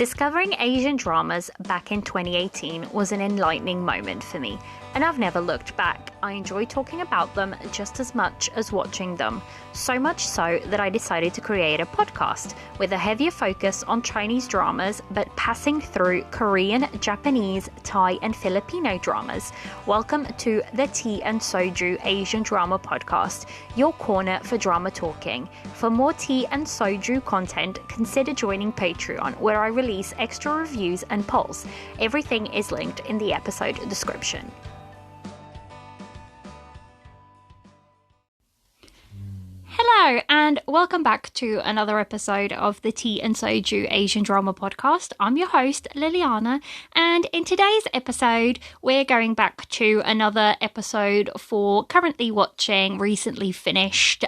Discovering Asian dramas back in 2018 was an enlightening moment for me, and I've never looked back. I enjoy talking about them just as much as watching them, so much so that I decided to create a podcast with a heavier focus on Chinese dramas, but passing through Korean, Japanese, Thai, and Filipino dramas. Welcome to the Tea and Soju Asian Drama Podcast, your corner for drama talking. For more tea and soju content, consider joining Patreon, where I release extra reviews and polls. Everything is linked in the episode description. Hello, and welcome back to another episode of the Tea and Soju Asian Drama Podcast. I'm your host, Liliana, and in today's episode, we're going back to another episode for currently watching recently finished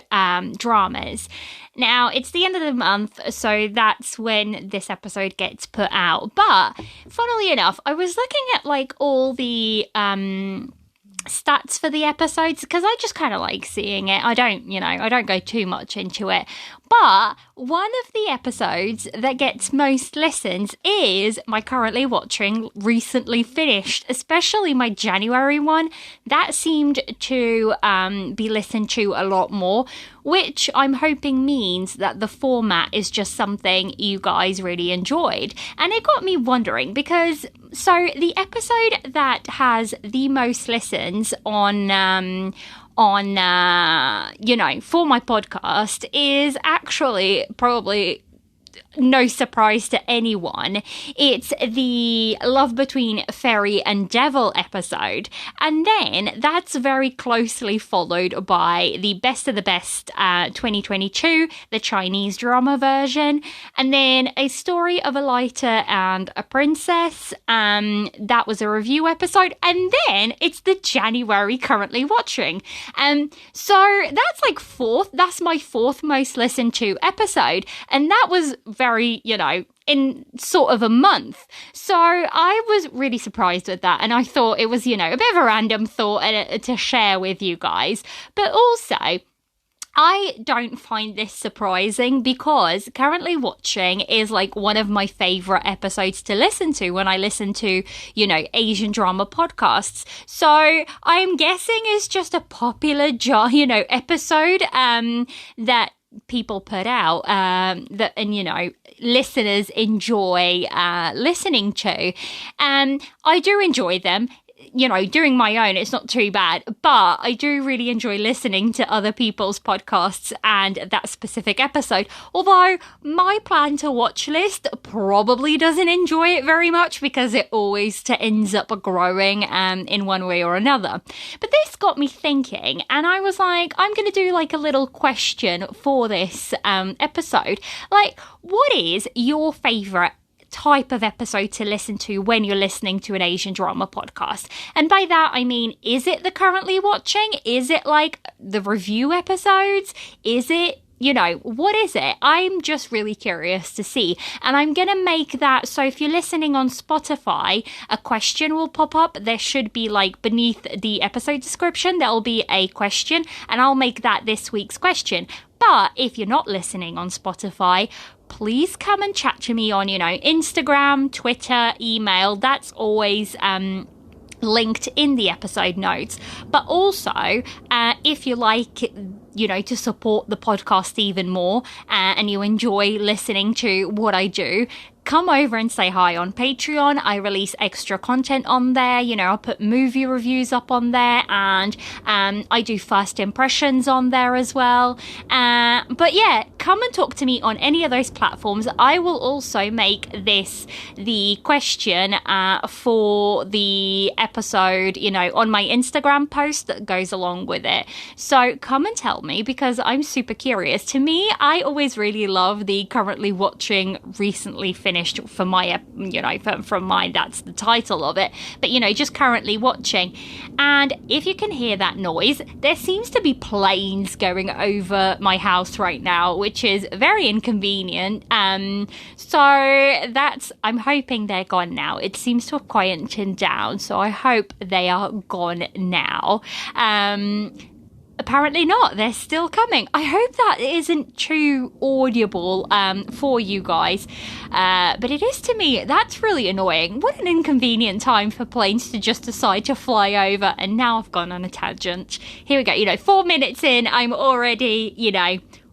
dramas. Now, it's the end of the month, so that's when this episode gets put out. But, funnily enough, I was looking at, all the stats for the episodes, because I just kind of like seeing it. I don't go too much into it. But one of the episodes that gets most listens is my currently watching recently finished, especially my January one. That seemed to be listened to a lot more, which I'm hoping means that the format is just something you guys really enjoyed. And it got me wondering, because so the episode that has the most listens on for my podcast is actually probably no surprise to anyone. It's the Love Between Fairy and Devil episode. And then that's very closely followed by the Best of the Best 2022, the Chinese drama version. And then A Story of a Lighter and a Princess. That was a review episode. And then it's the January currently watching. So that's my fourth most listened to episode. And that was very, in sort of a month. So I was really surprised with that. And I thought it was, a bit of a random thought to share with you guys. But also, I don't find this surprising, because currently watching is one of my favorite episodes to listen to when I listen to, Asian drama podcasts. So I'm guessing it's just a popular, episode that people put out listeners enjoy listening to. I do enjoy them. Doing my own, it's not too bad, but I do really enjoy listening to other people's podcasts and that specific episode. Although my plan to watch list probably doesn't enjoy it very much, because it always ends up growing in one way or another. But this got me thinking, and I was like, I'm going to do a little question for this episode. What is your favorite type of episode to listen to when you're listening to an Asian drama podcast? And by that I mean, is it the currently watching? Is it the review episodes? Is it what is it? I'm just really curious to see. And I'm going to make that, so if you're listening on Spotify, a question will pop up. There should be beneath the episode description, there'll be a question, and I'll make that this week's question. But if you're not listening on Spotify, please come and chat to me on, Instagram, Twitter, email. That's always linked in the episode notes. But also, if you like, to support the podcast even more, and you enjoy listening to what I do, come over and say hi on Patreon. I release extra content on there. I'll put movie reviews up on there, and I do first impressions on there as well. But yeah, come and talk to me on any of those platforms. I will also make this the question for the episode, on my Instagram post that goes along with it. So come and tell me, because I'm super curious. To me, I always really love the currently watching, recently finished for my, from mine, that's the title of it. But, just currently watching. And if you can hear that noise, there seems to be planes going over my house right now, which is very inconvenient. So I'm hoping they're gone now. It seems to have quietened down, so I hope they are gone now. apparently not. They're still coming. I hope that isn't too audible for you guys. But it is to me. That's really annoying. What an inconvenient time for planes to just decide to fly over. And now I've gone on a tangent. Here we go. 4 minutes in, I'm already,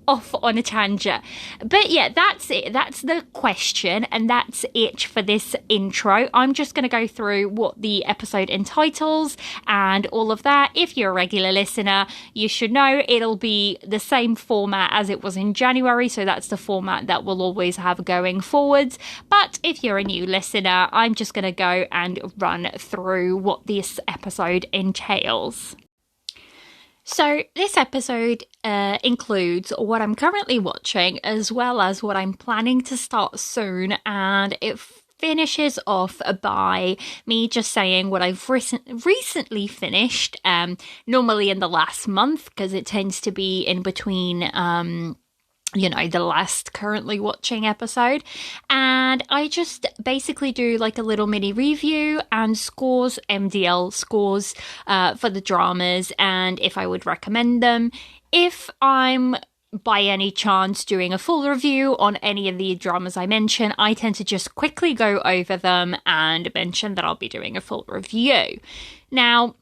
off on a tangent. But yeah, that's it. That's the question, and that's it for this intro. I'm just going to go through what the episode entitles and all of that. If you're a regular listener, you should know it'll be the same format as it was in January, so that's the format that we'll always have going forwards. But if you're a new listener, I'm just going to go and run through what this episode entails. So this episode includes what I'm currently watching as well as what I'm planning to start soon, and it finishes off by me just saying what I've recently finished, normally in the last month because it tends to be in between the last currently watching episode. And I just basically do like a little mini review and scores, MDL scores for the dramas, and if I would recommend them. If I'm by any chance doing a full review on any of the dramas I mention, I tend to just quickly go over them and mention that I'll be doing a full review. Now,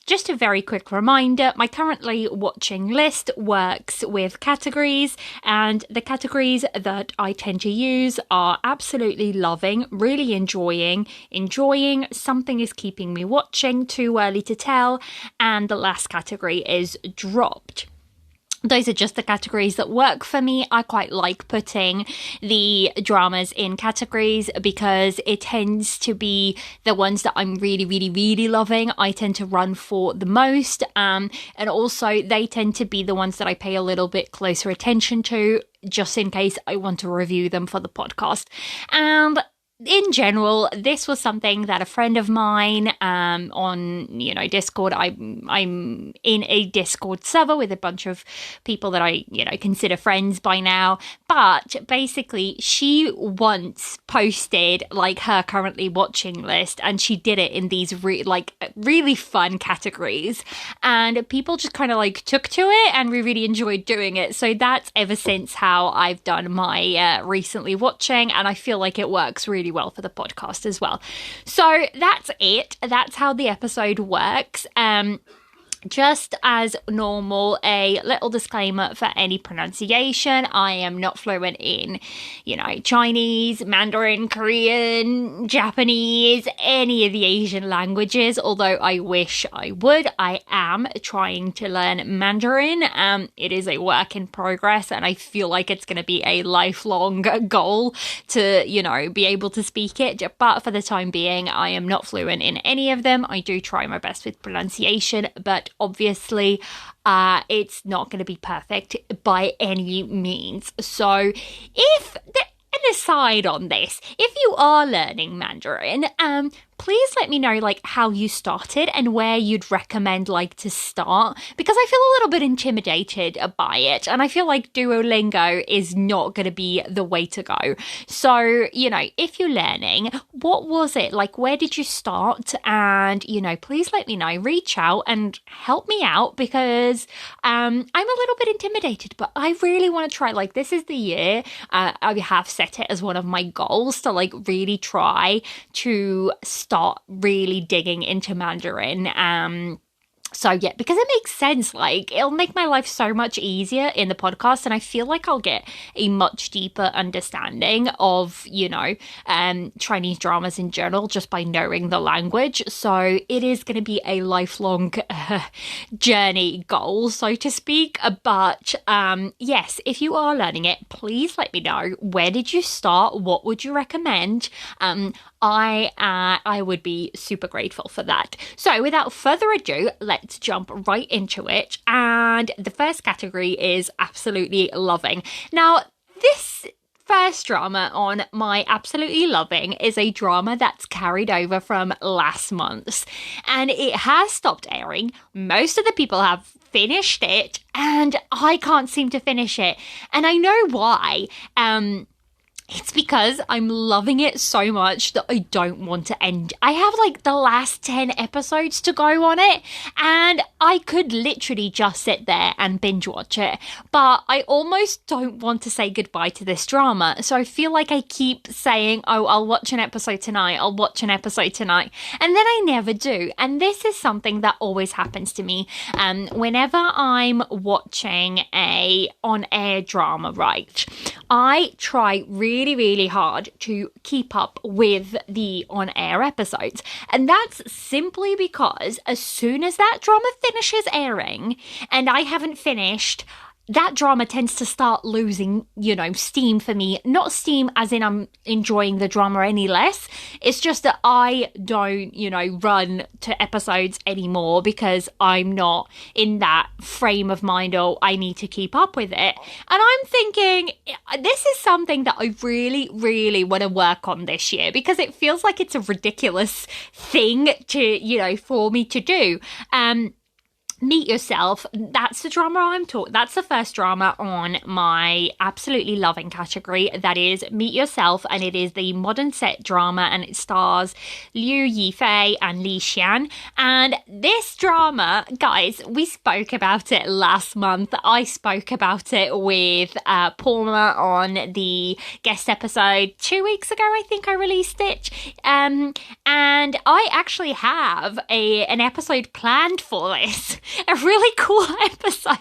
just a very quick reminder, my currently watching list works with categories, and the categories that I tend to use are absolutely loving, really enjoying, something is keeping me watching, too early to tell, and the last category is dropped. Those are just the categories that work for me. I quite like putting the dramas in categories because it tends to be the ones that I'm really, really, really loving. I tend to run for the most. And also they tend to be the ones that I pay a little bit closer attention to, just in case I want to review them for the podcast. And in general, this was something that a friend of mine on Discord, I'm in a Discord server with a bunch of people that I consider friends by now, but basically she once posted like her currently watching list, and she did it in these really fun categories, and people just kind of like took to it, and we really enjoyed doing it. So that's ever since how I've done my recently watching, and I feel like it works really well for the podcast as well. So that's it. That's how the episode works. Just as normal, a little disclaimer for any pronunciation. I am not fluent in, Chinese, Mandarin, Korean, Japanese, any of the Asian languages, although I wish I would. I am trying to learn Mandarin. It is a work in progress, and I feel like it's going to be a lifelong goal to, be able to speak it. But for the time being, I am not fluent in any of them. I do try my best with pronunciation, but obviously it's not going to be perfect by any means. So an aside on this, if you are learning Mandarin, please let me know how you started and where you'd recommend to start, because I feel a little bit intimidated by it, and I feel like Duolingo is not going to be the way to go. So, if you're learning, what was it like? Where did you start? And, please let me know, reach out and help me out, because I'm a little bit intimidated, but I really want to try. This is the year. I have set it as one of my goals to really try to start really digging into Mandarin. So yeah, because it makes sense, it'll make my life so much easier in the podcast, and I feel like I'll get a much deeper understanding of, Chinese dramas in general just by knowing the language. So it is going to be a lifelong journey goal, so to speak. But yes, if you are learning it, please let me know. Where did you start? What would you recommend? I would be super grateful for that. So without further ado, let's jump right into it. And the first category is absolutely loving. Now, this first drama on my absolutely loving is a drama that's carried over from last month's, and it has stopped airing. Most of the people have finished it, and I can't seem to finish it. And I know why. It's because I'm loving it so much that I don't want to end. I have like the last 10 episodes to go on it, and I could literally just sit there and binge watch it. But I almost don't want to say goodbye to this drama. So I feel like I keep saying, oh, I'll watch an episode tonight. I'll watch an episode tonight. And then I never do. And this is something that always happens to me. Whenever I'm watching a on-air drama, right, I try really, really hard to keep up with the on-air episodes. And that's simply because as soon as that drama finishes airing and I haven't finished, that drama tends to start losing, steam for me. Not steam as in I'm enjoying the drama any less. It's just that I don't, run to episodes anymore because I'm not in that frame of mind or I need to keep up with it. And I'm thinking, this is something that I really, really want to work on this year because it feels like it's a ridiculous thing to, for me to do. Meet Yourself, that's the drama I'm talking. That's the first drama on my absolutely loving category. That is Meet Yourself, and it is the modern set drama, and it stars Liu Yifei and Li Xian. And this drama, guys, we spoke about it last month. I spoke about it with Paula on the guest episode 2 weeks ago. I think I released it, and I actually have an episode planned for this. A really cool episode,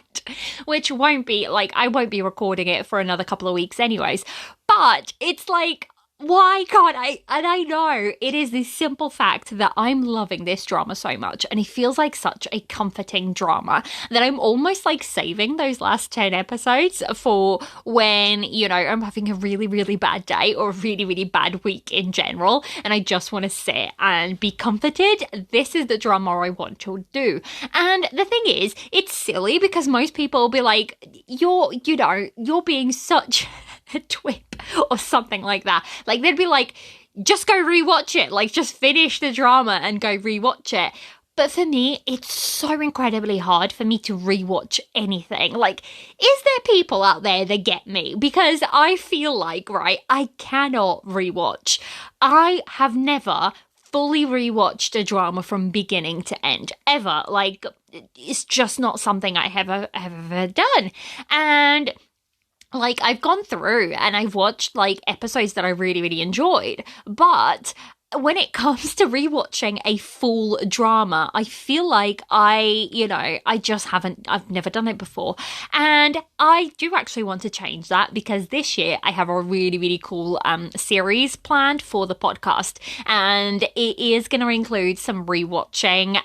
which won't be I won't be recording it for another couple of weeks anyways, but it's like, why can't I? And I know it is the simple fact that I'm loving this drama so much, and it feels like such a comforting drama that I'm almost like saving those last 10 episodes for when, I'm having a really, really bad day or a really, really bad week in general, and I just want to sit and be comforted. This is the drama I want to do. And the thing is, it's silly because most people will be like, you're being such a twip or something like that. Like, they'd be like, just go rewatch it. Like, just finish the drama and go rewatch it. But for me, it's so incredibly hard for me to rewatch anything. Like, is there people out there that get me? Because I feel like, right, I cannot rewatch. I have never fully rewatched a drama from beginning to end, ever. Like, it's just not something I have ever done. And I've gone through and I've watched episodes that I really, really enjoyed, but when it comes to rewatching a full drama, I feel like I've never done it before. And I do actually want to change that because this year I have a really, really cool series planned for the podcast, and it is going to include some rewatching.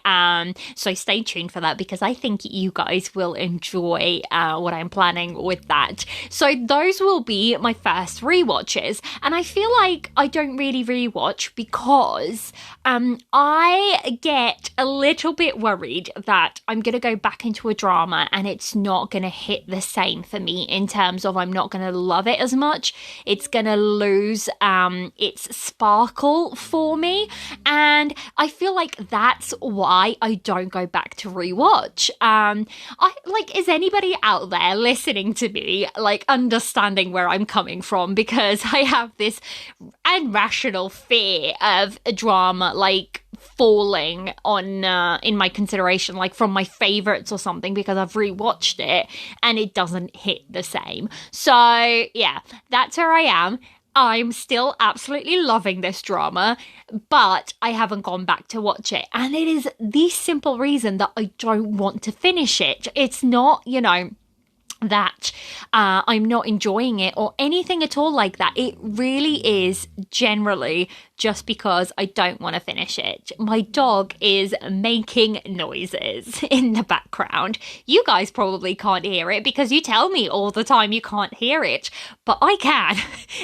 So stay tuned for that because I think you guys will enjoy what I'm planning with that. So those will be my first rewatches, and I feel like I don't really rewatch because I get a little bit worried that I'm going to go back into a drama and it's not going to hit the same for me in terms of I'm not going to love it as much. It's going to lose its sparkle for me. And I feel like that's why I don't go back to rewatch. Is anybody out there listening to me, understanding where I'm coming from? Because I have this irrational fear of a drama falling on in my consideration from my favorites or something because I've rewatched it and it doesn't hit the same. So yeah, that's where I am. I'm still absolutely loving this drama, but I haven't gone back to watch it, and it is the simple reason that I don't want to finish it. It's not that I'm not enjoying it or anything at all like that. It really is generally just because I don't want to finish it. My dog is making noises in the background. You guys probably can't hear it because you tell me all the time you can't hear it, but I can.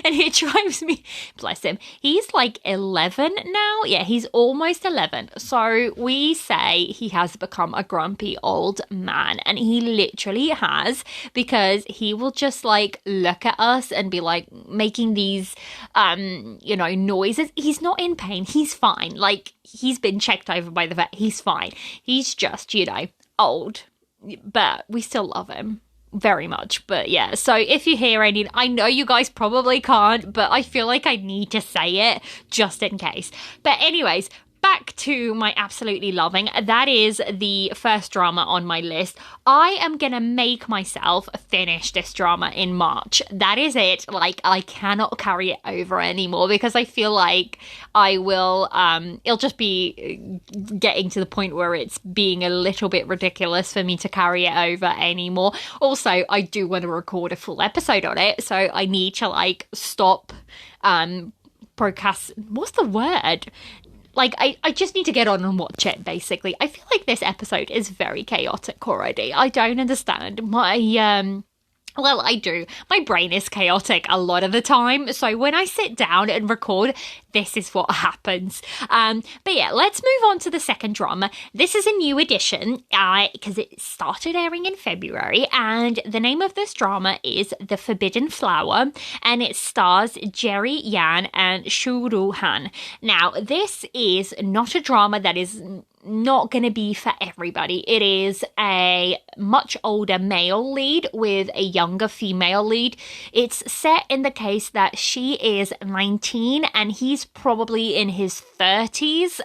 And it drives me, bless him. He's 11 now. Yeah, he's almost 11. So we say he has become a grumpy old man, and he literally has, because he will just look at us and be making these noises. He's not in pain. He's fine. He's been checked over by the vet. He's fine. He's just old, but we still love him. very much. But yeah, so if you hear any, I know you guys probably can't, but I feel like I need to say it just in case. But anyways, back to my absolutely loving. That is the first drama on my list. I am gonna make myself finish this drama in March. That is it. Like, I cannot carry it over anymore because I feel like I will, it'll just be getting to the point where it's being a little bit ridiculous for me to carry it over anymore. Also, I do want to record a full episode on it, so I need to like stop, what's the word? Like, I just need to get on and watch it, basically. I feel like this episode is very chaotic already. I don't understand. Well, I do. My brain is chaotic a lot of the time. So when I sit down and record, this is what happens. But yeah, let's move on to the second drama. This is a new edition because it started airing in February. And the name of this drama is The Forbidden Flower. And it stars Jerry Yan and Shuru Han. Now, this is not a drama that is not going to be for everybody. It is a much older male lead with a younger female lead. It's set in the case that she is 19 and he's probably in his 30s.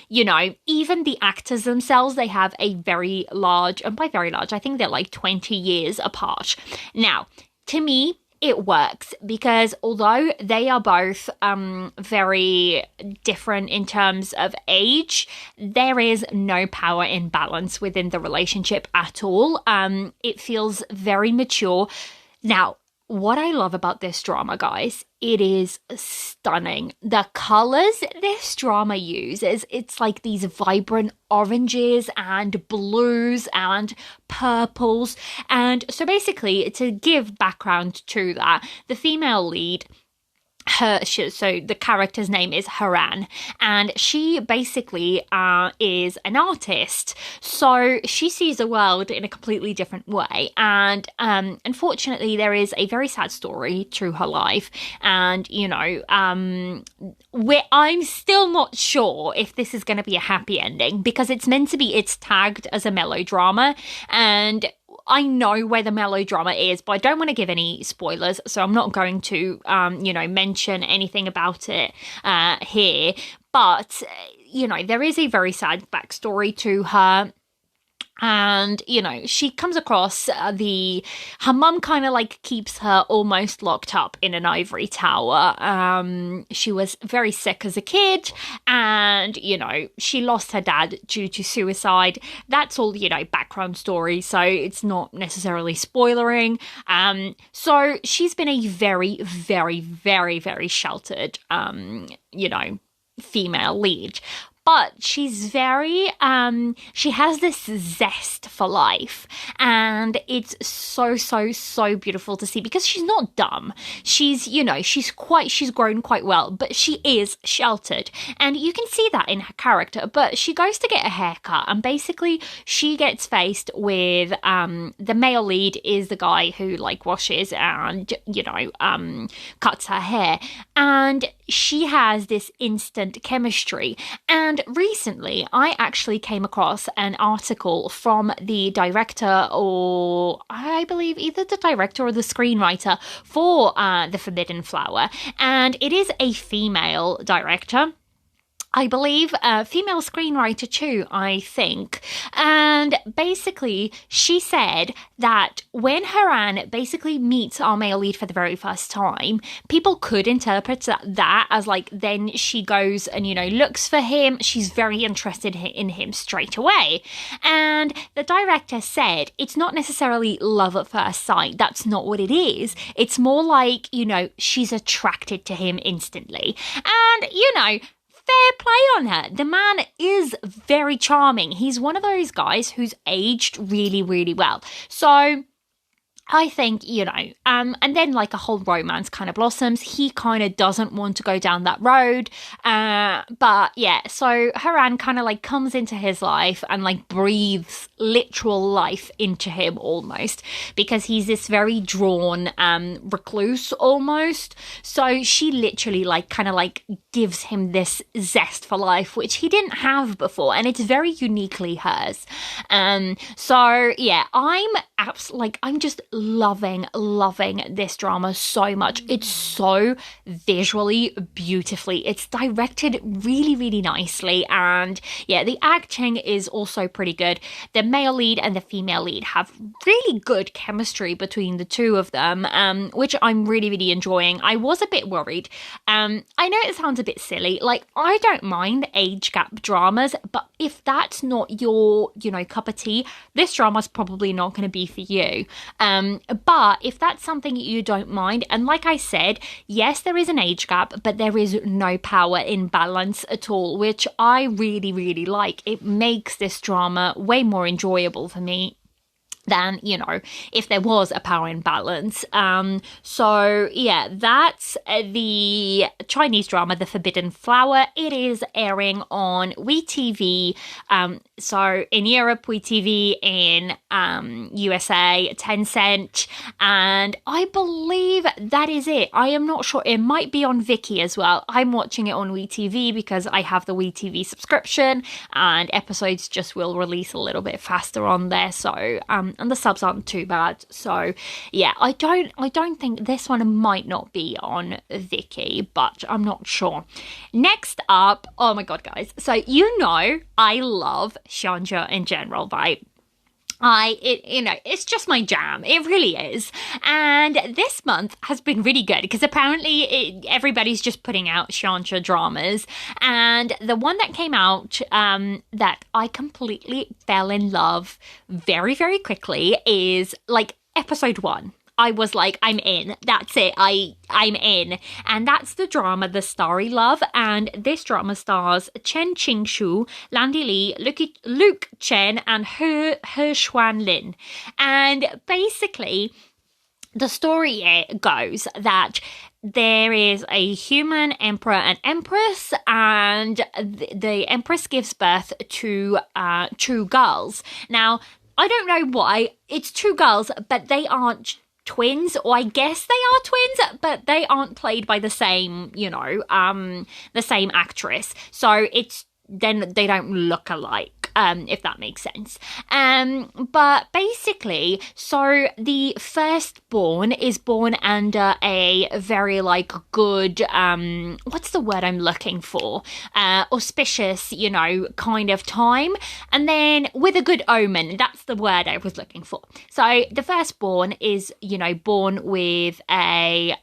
You know, even the actors themselves, they have a very large, and by very large, I think they're like 20 years apart. Now, to me, it works because although they are both very different in terms of age, there is no power imbalance within the relationship at all. It feels very mature. Now, what I love about this drama, guys, it is stunning. The colors this drama uses, it's like these vibrant oranges and blues and purples. And so basically, to give background to that, the female lead, so the character's name is Haran, and she basically is an artist, so she sees the world in a completely different way, and unfortunately there is a very sad story through her life, and you know, I'm still not sure if this is going to be a happy ending because it's tagged as a melodrama, and I know where the melodrama is, but I don't want to give any spoilers, so I'm not going to, mention anything about it here. But, you know, there is a very sad backstory to her. And, you know, she comes across her mum kind of like keeps her almost locked up in an ivory tower. She was very sick as a kid and, you know, she lost her dad due to suicide. That's all, you know, background story. So it's not necessarily spoilering. So she's been a very, very, very, very sheltered, female lead. But she's very, she has this zest for life, and it's so, so, so beautiful to see because she's not dumb. She's, you know, she's grown quite well, but she is sheltered, and you can see that in her character. But she goes to get a haircut, and basically she gets faced with, the male lead is the guy who like washes and, you know, cuts her hair, and she has this instant chemistry. And recently, I actually came across an article from the director, or I believe either the director or the screenwriter for The Forbidden Flower. And it is a female director, I believe, a female screenwriter too, I think. And basically, she said that when Haran basically meets our male lead for the very first time, people could interpret that as like, then she goes and, you know, looks for him. She's very interested in him straight away. And the director said it's not necessarily love at first sight. That's not what it is. It's more like, you know, she's attracted to him instantly. And, you know, fair play on her. The man is very charming. He's one of those guys who's aged really, really well. So I think, and then like a whole romance kind of blossoms. He kind of doesn't want to go down that road. But yeah, so Haran kind of like comes into his life and like breathes literal life into him almost, because he's this very drawn recluse almost. So she literally like kind of like gives him this zest for life, which he didn't have before. And it's very uniquely hers. So yeah, I'm just loving this drama so much. It's so visually beautifully. It's directed really, really nicely. And yeah, the acting is also pretty good. The male lead and the female lead have really good chemistry between the two of them, which I'm really, really enjoying. I was a bit worried. I know it sounds a bit silly. Like, I don't mind age gap dramas, but if that's not your, cup of tea, this drama's probably not going to be for you. But if that's something you don't mind, and like I said, yes, there is an age gap, but there is no power imbalance at all, which I really, really like. It makes this drama way more enjoyable for me than, if there was a power imbalance. So yeah, that's the Chinese drama, The Forbidden Flower. It is airing on WeTV. So in Europe, WeTV, in USA, Tencent, and I believe that is it. I am not sure. It might be on Viki as well. I'm watching it on WeTV because I have the WeTV subscription, and episodes just will release a little bit faster on there. So and the subs aren't too bad. So yeah, I don't think this one might not be on Viki, but I'm not sure. Next up, oh my god, guys. So I love Xianxia in general, right? It's just my jam. It really is. And this month has been really good because apparently everybody's just putting out Xianxia dramas. And the one that came out that I completely fell in love very, very quickly is like episode 1. I was like, I'm in. That's it. I'm in. And that's the drama The Starry Love. And this drama stars Chen Qingshu, Landy Li, Luke Chen, and He Xuan Lin. And basically, the story goes that there is a human emperor and empress, and the empress gives birth to 2 girls. Now, I don't know why. It's 2 girls, but they aren't twins, or I guess they are twins, but they aren't played by the same, the same actress. So then they don't look alike. If that makes sense. But basically, so the firstborn is born under a very good, what's the word I'm looking for? Auspicious, kind of time. And then with a good omen, that's the word I was looking for. So the firstborn is, born with a,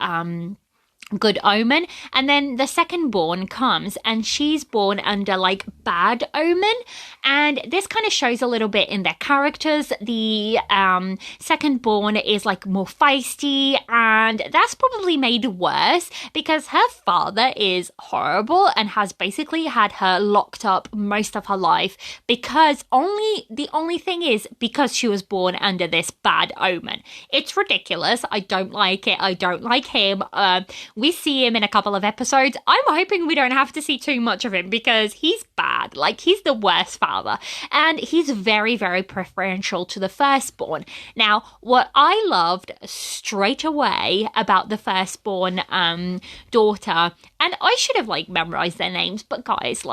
good omen, and then the second born comes and she's born under bad omen, and this kind of shows a little bit in their characters. The second born is more feisty, and that's probably made worse because her father is horrible and has basically had her locked up most of her life because the only thing is because she was born under this bad omen. It's ridiculous. I don't like it. I don't like him. We see him in a couple of episodes. I'm hoping we don't have to see too much of him because he's bad. He's the worst father. And he's very, very preferential to the firstborn. Now, what I loved straight away about the firstborn daughter, and I should have memorized their names, but guys,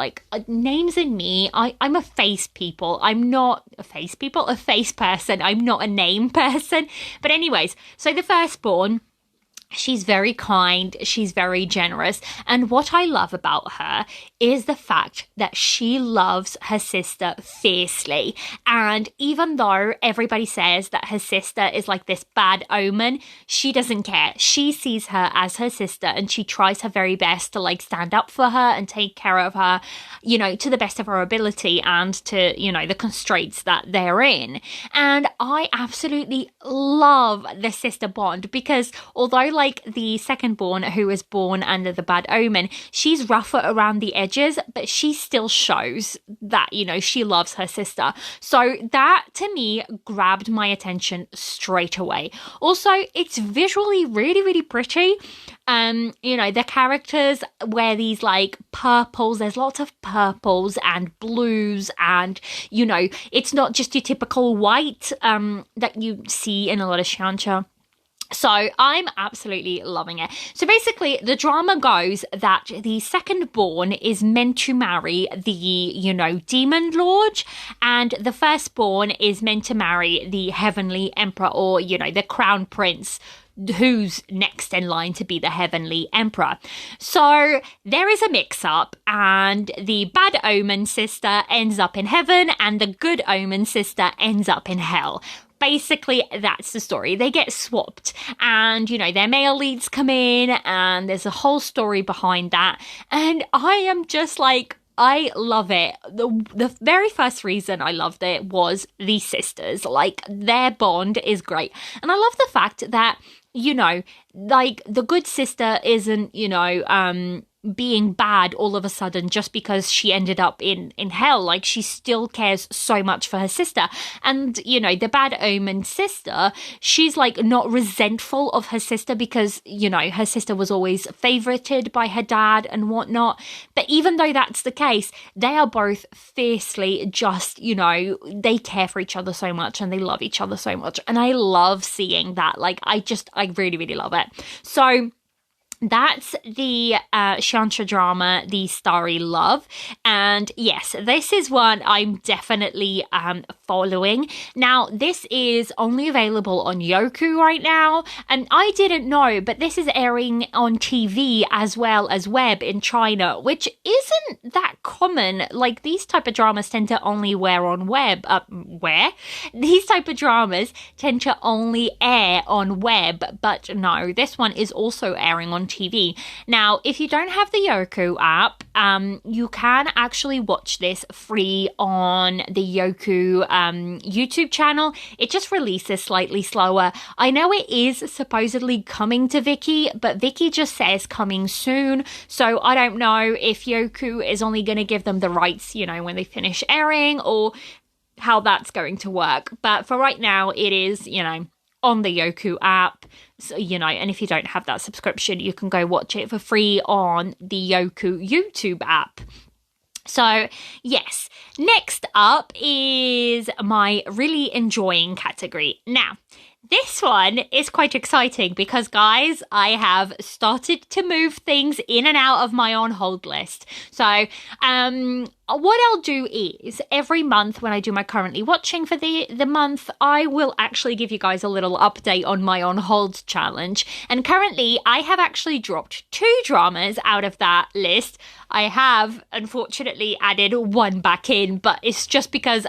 names in me, I'm a face people. I'm not a face person. I'm not a name person. But anyways, so the firstborn, she's very kind, she's very generous, and what I love about her is the fact that she loves her sister fiercely. And even though everybody says that her sister is this bad omen, she doesn't care. She sees her as her sister, and she tries her very best to stand up for her and take care of her, to the best of her ability and to, the constraints that they're in. And I absolutely love the sister bond because although like the second born who was born under the bad omen. She's rougher around the edges, but she still shows that, you know, she loves her sister. So that to me grabbed my attention straight away. Also, it's visually really, really pretty. You know, the characters wear these like purples. There's lots of purples and blues, and you know, it's not just your typical white that you see in a lot of xianxia. So I'm absolutely loving it. So basically, the drama goes that the second born is meant to marry the, you know, demon lord, and the firstborn is meant to marry the heavenly emperor, or, you know, the crown prince, who's next in line to be the heavenly emperor. So there is a mix-up, and the bad omen sister ends up in heaven and the good omen sister ends up in hell. Basically, that's the story. They get swapped, and, you know, their male leads come in, and there's a whole story behind that. And I am just like, I love it. The very first reason I loved it was the sisters. Like, their bond is great. And I love the fact that, you know, like, the good sister isn't, you know, being bad all of a sudden just because she ended up in hell. Like, she still cares so much for her sister. And, you know, the bad omen sister, she's like not resentful of her sister because, you know, her sister was always favorited by her dad and whatnot. But even though that's the case, they are both fiercely just, you know, they care for each other so much and they love each other so much. And I love seeing that. Like, I really, really love it. So that's the xianxia drama, The Starry Love. And yes, this is one I'm definitely following. Now, this is only available on Youku right now, and I didn't know, but this is airing on TV as well as web in China, which isn't that common. Like, these type of dramas tend to only air on web. These type of dramas tend to only air on web, but no, this one is also airing on TV. Now, if you don't have the Youku app, you can actually watch this free on the Youku YouTube channel. It just releases slightly slower. I know it is supposedly coming to Viki, but Viki just says coming soon. So I don't know if Youku is only going to give them the rights, you know, when they finish airing, or how that's going to work. But for right now, it is, you know, on the Youku app. So, you know, and if you don't have that subscription, you can go watch it for free on the Youku YouTube app. So, yes, next up is my really enjoying category. Now, this one is quite exciting because, guys, I have started to move things in and out of my on hold list. So, what I'll do is every month when I do my currently watching for the month, I will actually give you guys a little update on my on hold challenge. And currently, I have actually dropped 2 dramas out of that list. I have, unfortunately, added 1 back in, but it's just because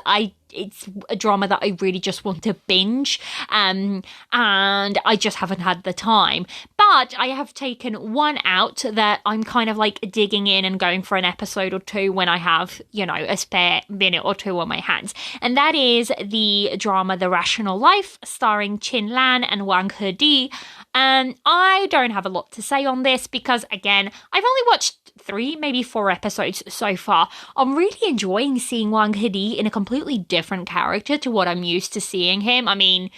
it's a drama that I really just want to binge, and I just haven't had the time. But I have taken 1 out that I'm kind of like digging in and going for an episode or 2 when I have, you know, a spare minute or 2 on my hands. And that is the drama The Rational Life, starring Qin Lan and Wang Hedi. I don't have a lot to say on this because, again, I've only watched 3, maybe 4 episodes so far. I'm really enjoying seeing Wang Hedi in a completely different character to what I'm used to seeing him. I mean,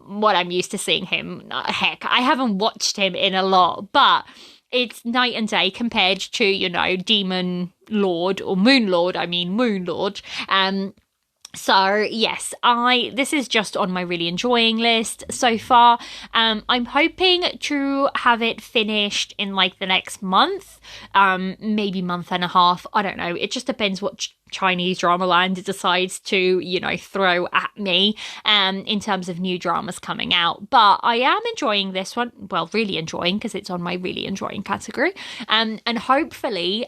what I'm used to seeing him, heck, I haven't watched him in a lot, but it's night and day compared to, you know, Demon Lord, or Moon Lord. So yes, this is just on my really enjoying list so far. I'm hoping to have it finished in like the next month, maybe month and a half. I don't know. It just depends what Chinese drama land decides to, you know, throw at me in terms of new dramas coming out. But I am enjoying this one. Well, really enjoying, because it's on my really enjoying category. And hopefully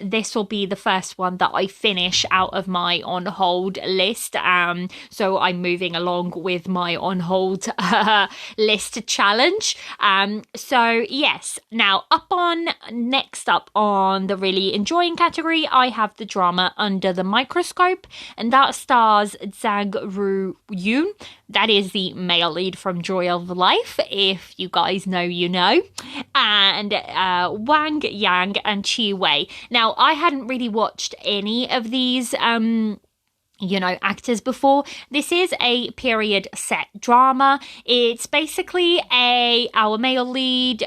this will be the first one that I finish out of my on hold list. So I'm moving along with my on hold list challenge. So yes, now next up on the really enjoying category, I have the drama Under the Microscope, and that stars Zhang Ru-yoon. That is the male lead from Joy of Life, if you guys know, you know, and Wang Yang and Chi Wei. Now, I hadn't really watched any of these actors before. This is a period set drama. It's basically our male lead,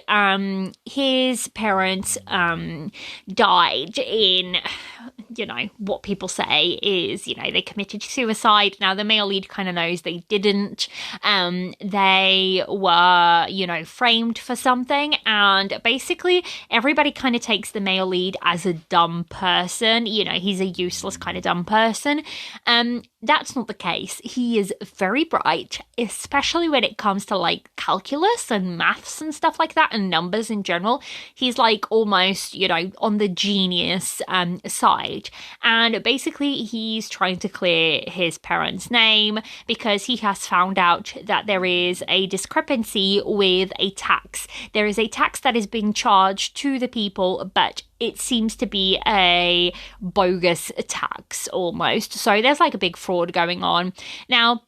his parents died in, what people say is, they committed suicide. Now, the male lead kind of knows they didn't. They were, framed for something, and basically everybody kind of takes the male lead as a dumb person. He's a useless kind of dumb person. That's not the case. He is very bright, especially when it comes to like calculus and maths and stuff like that, and numbers in general. He's like almost, on the genius side. And basically he's trying to clear his parents' name because he has found out that there is a discrepancy with a tax. There is a tax that is being charged to the people, but it seems to be a bogus tax almost. So there's like a big fraud going on. Now,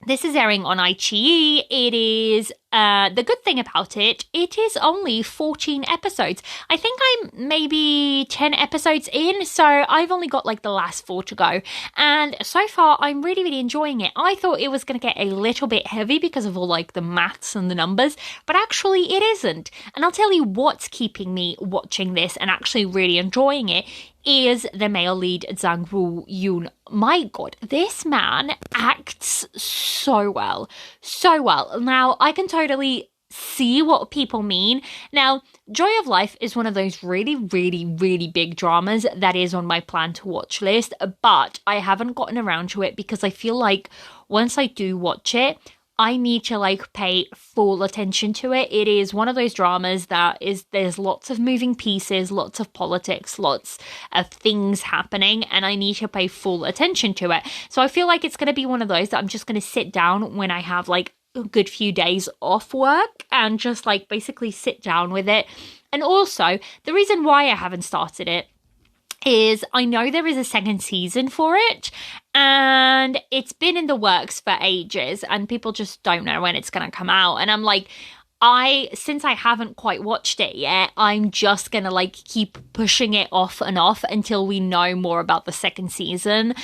this is airing on iQIYI. It is, the good thing about it is only 14 episodes. I think I'm maybe 10 episodes in, so I've only got like the last 4 to go. And so far, I'm really, really enjoying it. I thought it was going to get a little bit heavy because of all like the maths and the numbers, but actually it isn't. And I'll tell you what's keeping me watching this and actually really enjoying it is the male lead, Zhang Ru-yoon. My God, this man acts so well. So well. Now, I can totally see what people mean. Now, Joy of Life is one of those really, really, really big dramas that is on my plan to watch list, but I haven't gotten around to it because I feel like once I do watch it, I need to like pay full attention to it. It is one of those dramas that there's lots of moving pieces, lots of politics, lots of things happening, and I need to pay full attention to it. So I feel like it's going to be one of those that I'm just going to sit down when I have like a good few days off work and just like basically sit down with it. And also, the reason why I haven't started it is I know there is a second season for it, and it's been in the works for ages, and people just don't know when it's going to come out. And I'm like, since I haven't quite watched it yet, I'm just gonna like keep pushing it off and off until we know more about the second season.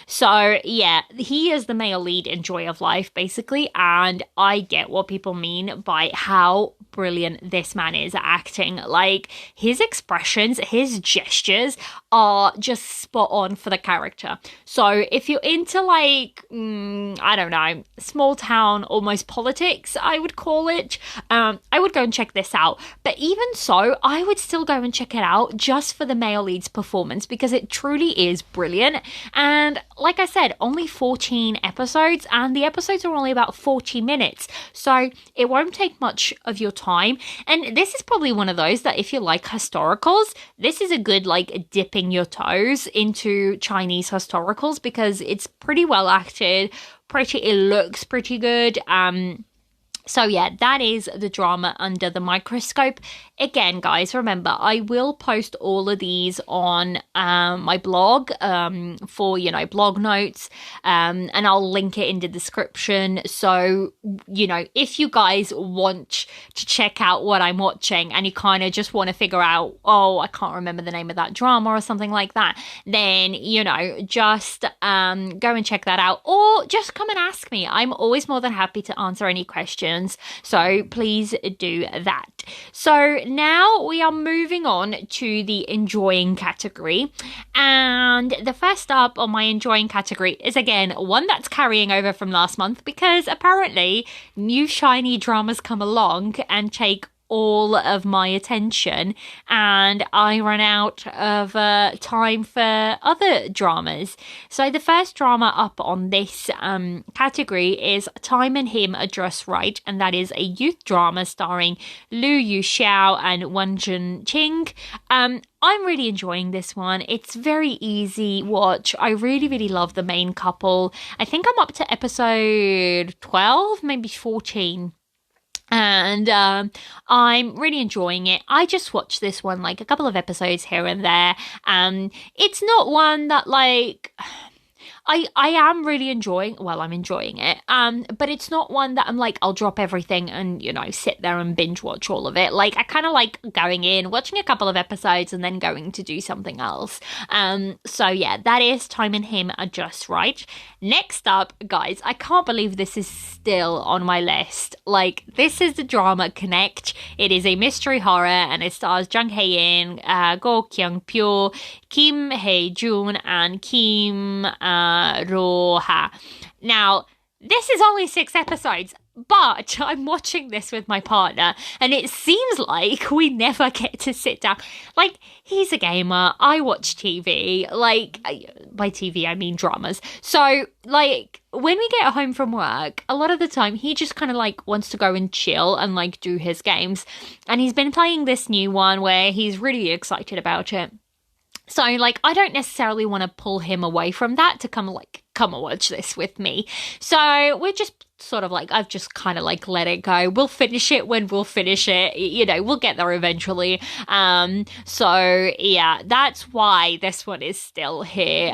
So yeah, he is the male lead in Joy of Life, basically, and I get what people mean by how brilliant this man is at acting. Like, his expressions, his gestures are just spot on for the character. So if you're into like, I don't know, small town, almost politics, I would call it, I would go and check this out. But even so, I would still go and check it out just for the male lead's performance because it truly is brilliant. And like I said, only 14 episodes, and the episodes are only about 40 minutes. So it won't take much of your time. And this is probably one of those that if you like historicals, this is a good like dipping your toes into Chinese historicals because it's pretty well acted, it looks pretty good. So yeah, that is the drama Under the Microscope. Again, guys, remember, I will post all of these on my blog for, blog notes, and I'll link it in the description. So, if you guys want to check out what I'm watching and you kind of just want to figure out, oh, I can't remember the name of that drama or something like that, then, just go and check that out, or just come and ask me. I'm always more than happy to answer any questions. So please do that. So now we are moving on to the enjoying category. And the first up on my enjoying category is, again, one that's carrying over from last month because apparently new shiny dramas come along and take all of my attention, and I run out of time for other dramas. So the first drama up on this category is Time and Him Are Just Right, and that is a youth drama starring Liu Yuxiao and Wen Zhenqing. I'm really enjoying this one. It's very easy watch. I really, really love the main couple. I think I'm up to episode 12, maybe 14. And I'm really enjoying it. I just watched this one, like a couple of episodes here and there. It's not one that like I am really enjoying, well, I'm enjoying it. But it's not one that I'm like, I'll drop everything and, sit there and binge watch all of it. Like, I kind of like going in, watching a couple of episodes and then going to do something else. So yeah, that is Time and Him Are Just Right. Next up, guys, I can't believe this is still on my list. Like, this is the drama Connect. It is a mystery horror and it stars Jung Hae-in, Go Kyung-pyo, Kim Hae-jun, and Kim Ro-ha. Now, this is only 6 episodes, but I'm watching this with my partner, and it seems like we never get to sit down. Like, he's a gamer, I watch TV, like, by TV I mean dramas. So, like, when we get home from work, a lot of the time he just kind of like wants to go and chill and like do his games. And he's been playing this new one where he's really excited about it. So, like, I don't necessarily want to pull him away from that to come and watch this with me. So we're just sort of like, I've just kind of like let it go. We'll finish it when we'll finish it. We'll get there eventually. So yeah, that's why this one is still here.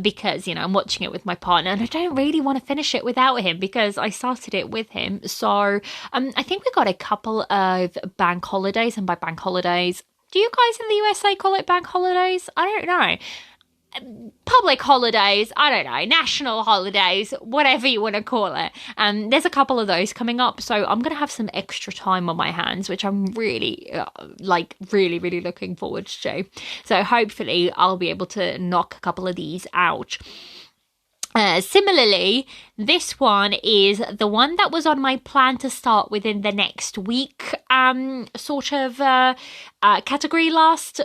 Because, I'm watching it with my partner and I don't really want to finish it without him because I started it with him. So, I think we got a couple of bank holidays, and by bank holidays, do you guys in the USA call it bank holidays? I don't know. Public holidays, I don't know, national holidays, whatever you want to call it. There's a couple of those coming up, so I'm going to have some extra time on my hands, which I'm really, really looking forward to. So hopefully I'll be able to knock a couple of these out. Similarly, this one is the one that was on my plan to start within the next week, category last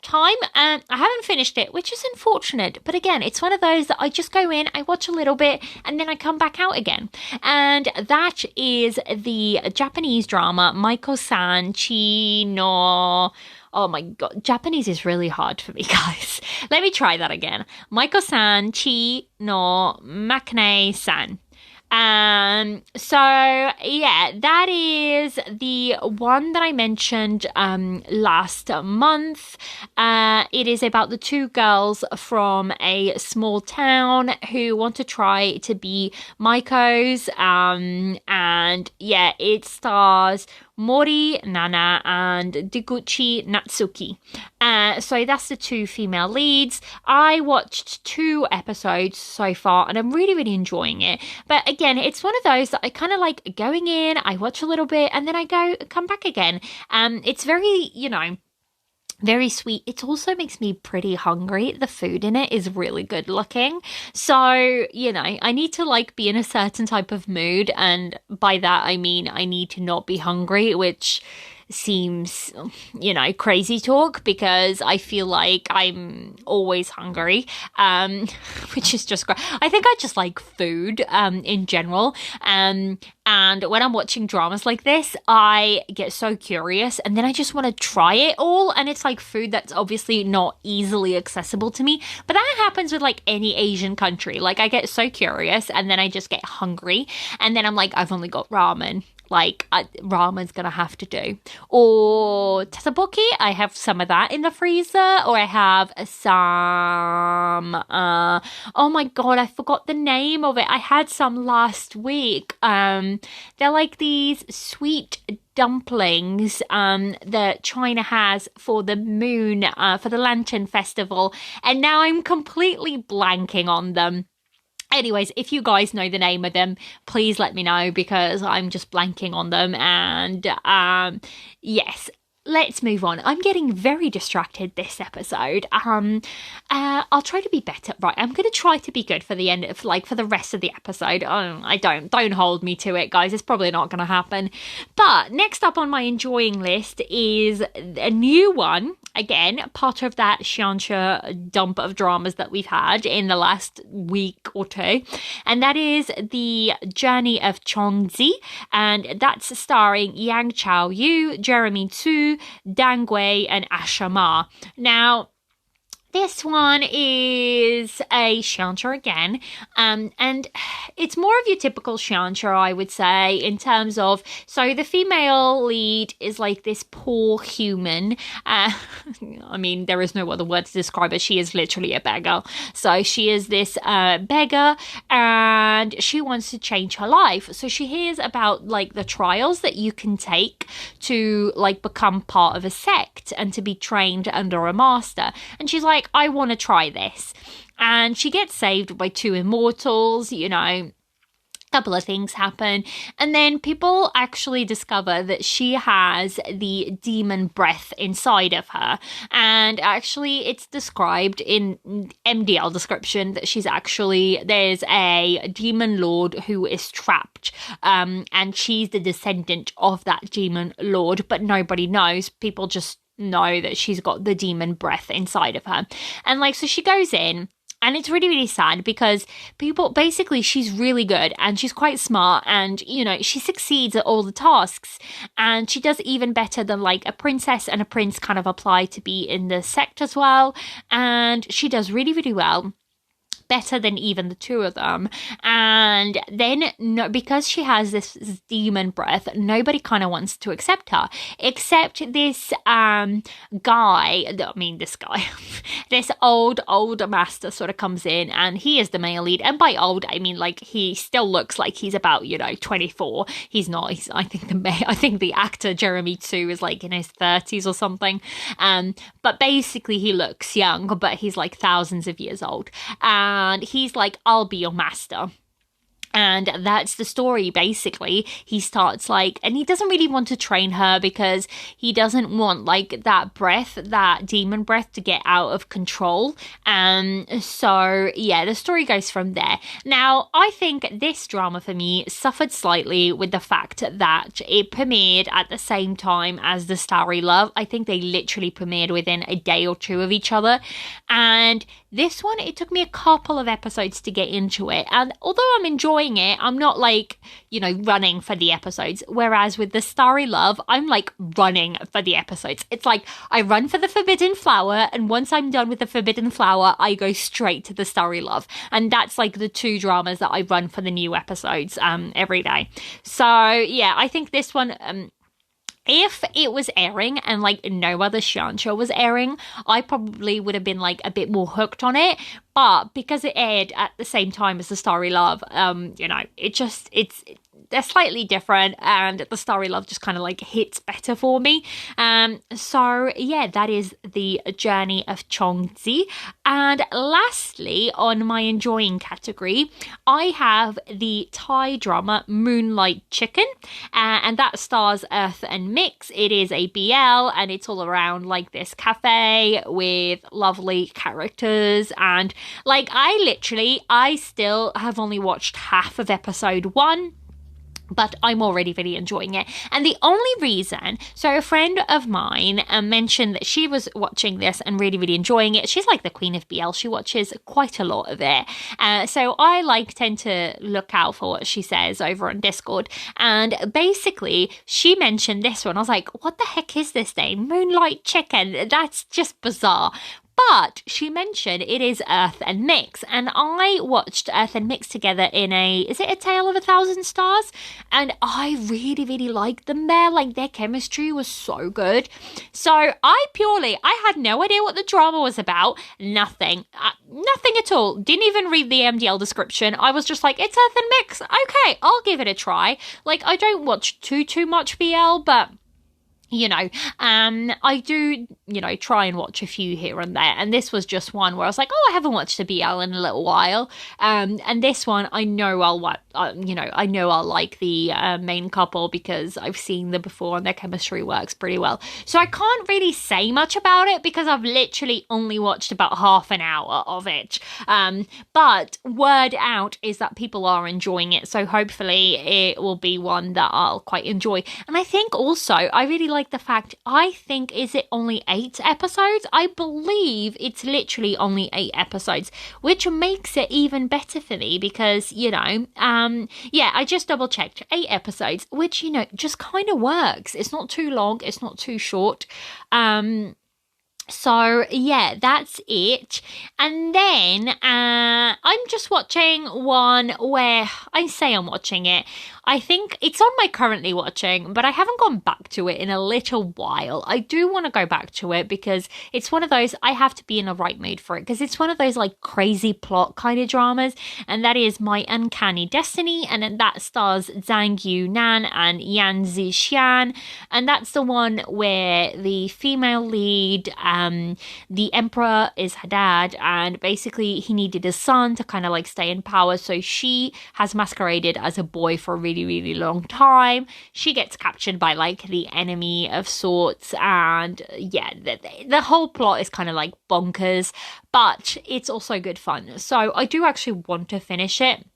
time. I haven't finished it, which is unfortunate, but again, it's one of those that I just go in, I watch a little bit, and then I come back out again. And that is the Japanese drama Maiko-san Chi no... Oh my god, Japanese is really hard for me, guys. Let me try that again. Maiko-san Chi no Maknae-san. So yeah, that is the one that I mentioned last month. It is about the 2 girls from a small town who want to try to be Maikos. And yeah, it stars Mori Nana and Deguchi Natsuki. So that's the 2 female leads. I watched 2 episodes so far and I'm really, really enjoying it. But again, it's one of those that I kind of like going in, I watch a little bit and then I come back again. It's very, very sweet. It also makes me pretty hungry. The food in it is really good looking. So, I need to like be in a certain type of mood. And by that, I mean, I need to not be hungry, which seems, crazy talk because I feel like I'm always hungry, which is just great. I think I just like food, in general. And when I'm watching dramas like this, I get so curious and then I just want to try it all. And it's like food that's obviously not easily accessible to me. But that happens with like any Asian country. Like I get so curious and then I just get hungry. And then I'm like, I've only got ramen. Like, ramen's gonna have to do. Or tteokbokki, I have some of that in the freezer. Or I have some, oh my god, I forgot the name of it. I had some last week. They're like these sweet dumplings that China has for the moon, for the Lantern Festival. And now I'm completely blanking on them. Anyways, if you guys know the name of them, please let me know because I'm just blanking on them. And yes, let's move on. I'm getting very distracted this episode. I'll try to be better. Right, I'm going to try to be good for the end of, for the rest of the episode. Don't hold me to it, guys. It's probably not going to happen. But next up on my enjoying list is a new one. Again, part of that Xianxia dump of dramas that we've had in the last week or 2. And that is The Journey of Chongzi. And that's starring Yang Chao-yu, Jeremy Tsu, Dan Gui, and Asha Ma. Now, This one is a Xianxia again, and it's more of your typical Xianxia, I would say, in terms of, so the female lead is like this poor human. I mean, there is no other word to describe her. She is literally a beggar. So she is this beggar, and she wants to change her life. So she hears about like the trials that you can take to like become part of a sect and to be trained under a master. And she's like, I want to try this. And she gets saved by two immortals, you know. Couple of things happen, and then people actually discover that she has the demon breath inside of her. And actually it's described in MDL description that there's a demon lord who is trapped, and she's the descendant of that demon lord, but nobody knows. People just know that she's got the demon breath inside of her. And like, so she goes in. And it's really, really sad because she's really good and she's quite smart, and, you know, she succeeds at all the tasks, and she does even better than like a princess and a prince kind of apply to be in the sect as well. And she does really, really well. Better than even the two of them. And then because she has this demon breath, nobody kind of wants to accept her except this this old master sort of comes in, and he is the male lead. And by old, I mean like he still looks like he's about, 24. He's not. I think the actor Jeremy Tsu is like in his 30s or something. But basically he looks young, but he's like thousands of years old. And he's like, I'll be your master. And that's the story, basically. He starts like, and he doesn't really want to train her because he doesn't want like that demon breath to get out of control. So yeah, the story goes from there. Now, I think this drama for me suffered slightly with the fact that it premiered at the same time as The Starry Love. I think they literally premiered within a day or two of each other. And this one, it took me a couple of episodes to get into it. And although I'm enjoying it, I'm not like, running for the episodes. Whereas with The Starry Love, I'm like running for the episodes. It's like I run for the Forbidden Flower, and once I'm done with the Forbidden Flower, I go straight to The Starry Love. And that's like the two dramas that I run for the new episodes every day. So yeah, I think this one... if it was airing and like no other Xianxia was airing, I probably would have been like a bit more hooked on it. But because it aired at the same time as The Starry Love, they're slightly different, and The Starry Love just kind of like hits better for me. So yeah, that is the journey of Chongzi. And lastly, on my enjoying category, I have the Thai drama Moonlight Chicken, and that stars Earth and Mix. It is a BL, and it's all around like this cafe with lovely characters. And like I still have only watched half of episode 1. But I'm already really enjoying it. And the only reason, so a friend of mine mentioned that she was watching this and really, really enjoying it. She's like the queen of BL. She watches quite a lot of it. So I tend to look out for what she says over on Discord. And basically, she mentioned this one. I was like, what the heck is this name? Moonlight Chicken. That's just bizarre. But she mentioned it is Earth and Mix, and I watched Earth and Mix together in is it A Tale of a Thousand Stars? And I really, really liked them there. Like, their chemistry was so good. So I had no idea what the drama was about. Nothing at all. Didn't even read the MDL description. I was just like, it's Earth and Mix. Okay, I'll give it a try. Like, I don't watch too much BL, but... I do, try and watch a few here and there. And this was just one where I was like, I haven't watched a BL in a little while. And this one, I know I'll like the main couple because I've seen them before and their chemistry works pretty well. So I can't really say much about it because I've literally only watched about half an hour of it. But word out is that people are enjoying it. So hopefully it will be one that I'll quite enjoy. And I think also, I really like the fact, is it only 8 episodes? I believe it's literally only 8 episodes, which makes it even better for me because, I just double checked 8 episodes, which, just kind of works. It's not too long. It's not too short. So yeah, that's it. And then I'm just watching one where I say I'm watching it. I think it's on my currently watching, but I haven't gone back to it in a little while. I do want to go back to it because it's one of those, I have to be in the right mood for it because it's one of those like crazy plot kind of dramas, and that is My Uncanny Destiny, and that stars Zhang Yunan and Yan Zixian, and that's the one where the female lead, the emperor is her dad, and basically he needed a son to kind of like stay in power, so she has masqueraded as a boy for a really long time. She gets captured by like the enemy of sorts, and yeah, the whole plot is kind of like bonkers, but it's also good fun. So I do actually want to finish it.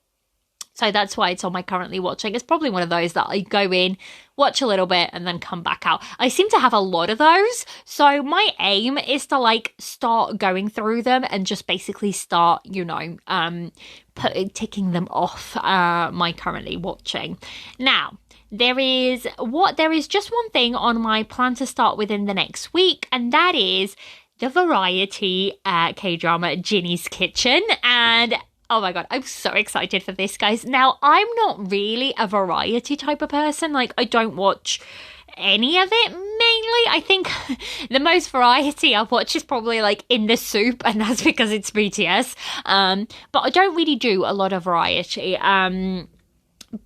So that's why it's on my currently watching. It's probably one of those that I go in, watch a little bit, and then come back out. I seem to have a lot of those. So my aim is to like start going through them and just basically start, ticking them off my currently watching. Now, there is just one thing on my plan to start within the next week, and that is the variety K-drama Ginny's Kitchen. And oh my God, I'm so excited for this, guys. Now, I'm not really a variety type of person. Like, I don't watch any of it, mainly. I think the most variety I've watched is probably like In the Soup, and that's because it's BTS. But I don't really do a lot of variety.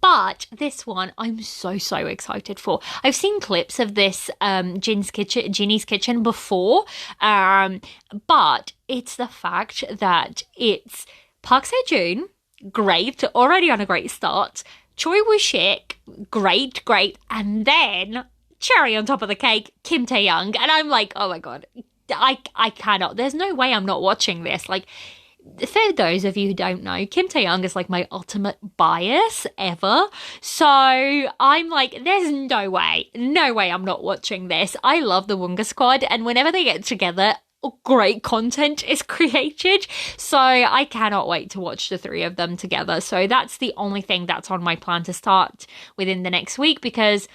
But this one I'm so excited for. I've seen clips of this Ginny's Kitchen before, but it's the fact that it's Park Seo-joon, great, already on a great start. Choi Woo-shik, great, and then cherry on top of the cake, Kim Tae-young, and I'm like, oh my God, I cannot. There's no way I'm not watching this. Like, for those of you who don't know, Kim Tae-young is like my ultimate bias ever. So I'm like, there's no way I'm not watching this. I love the Wonga Squad, and whenever they get together, great content is created. So I cannot wait to watch the three of them together. So that's the only thing that's on my plan to start within the next week, because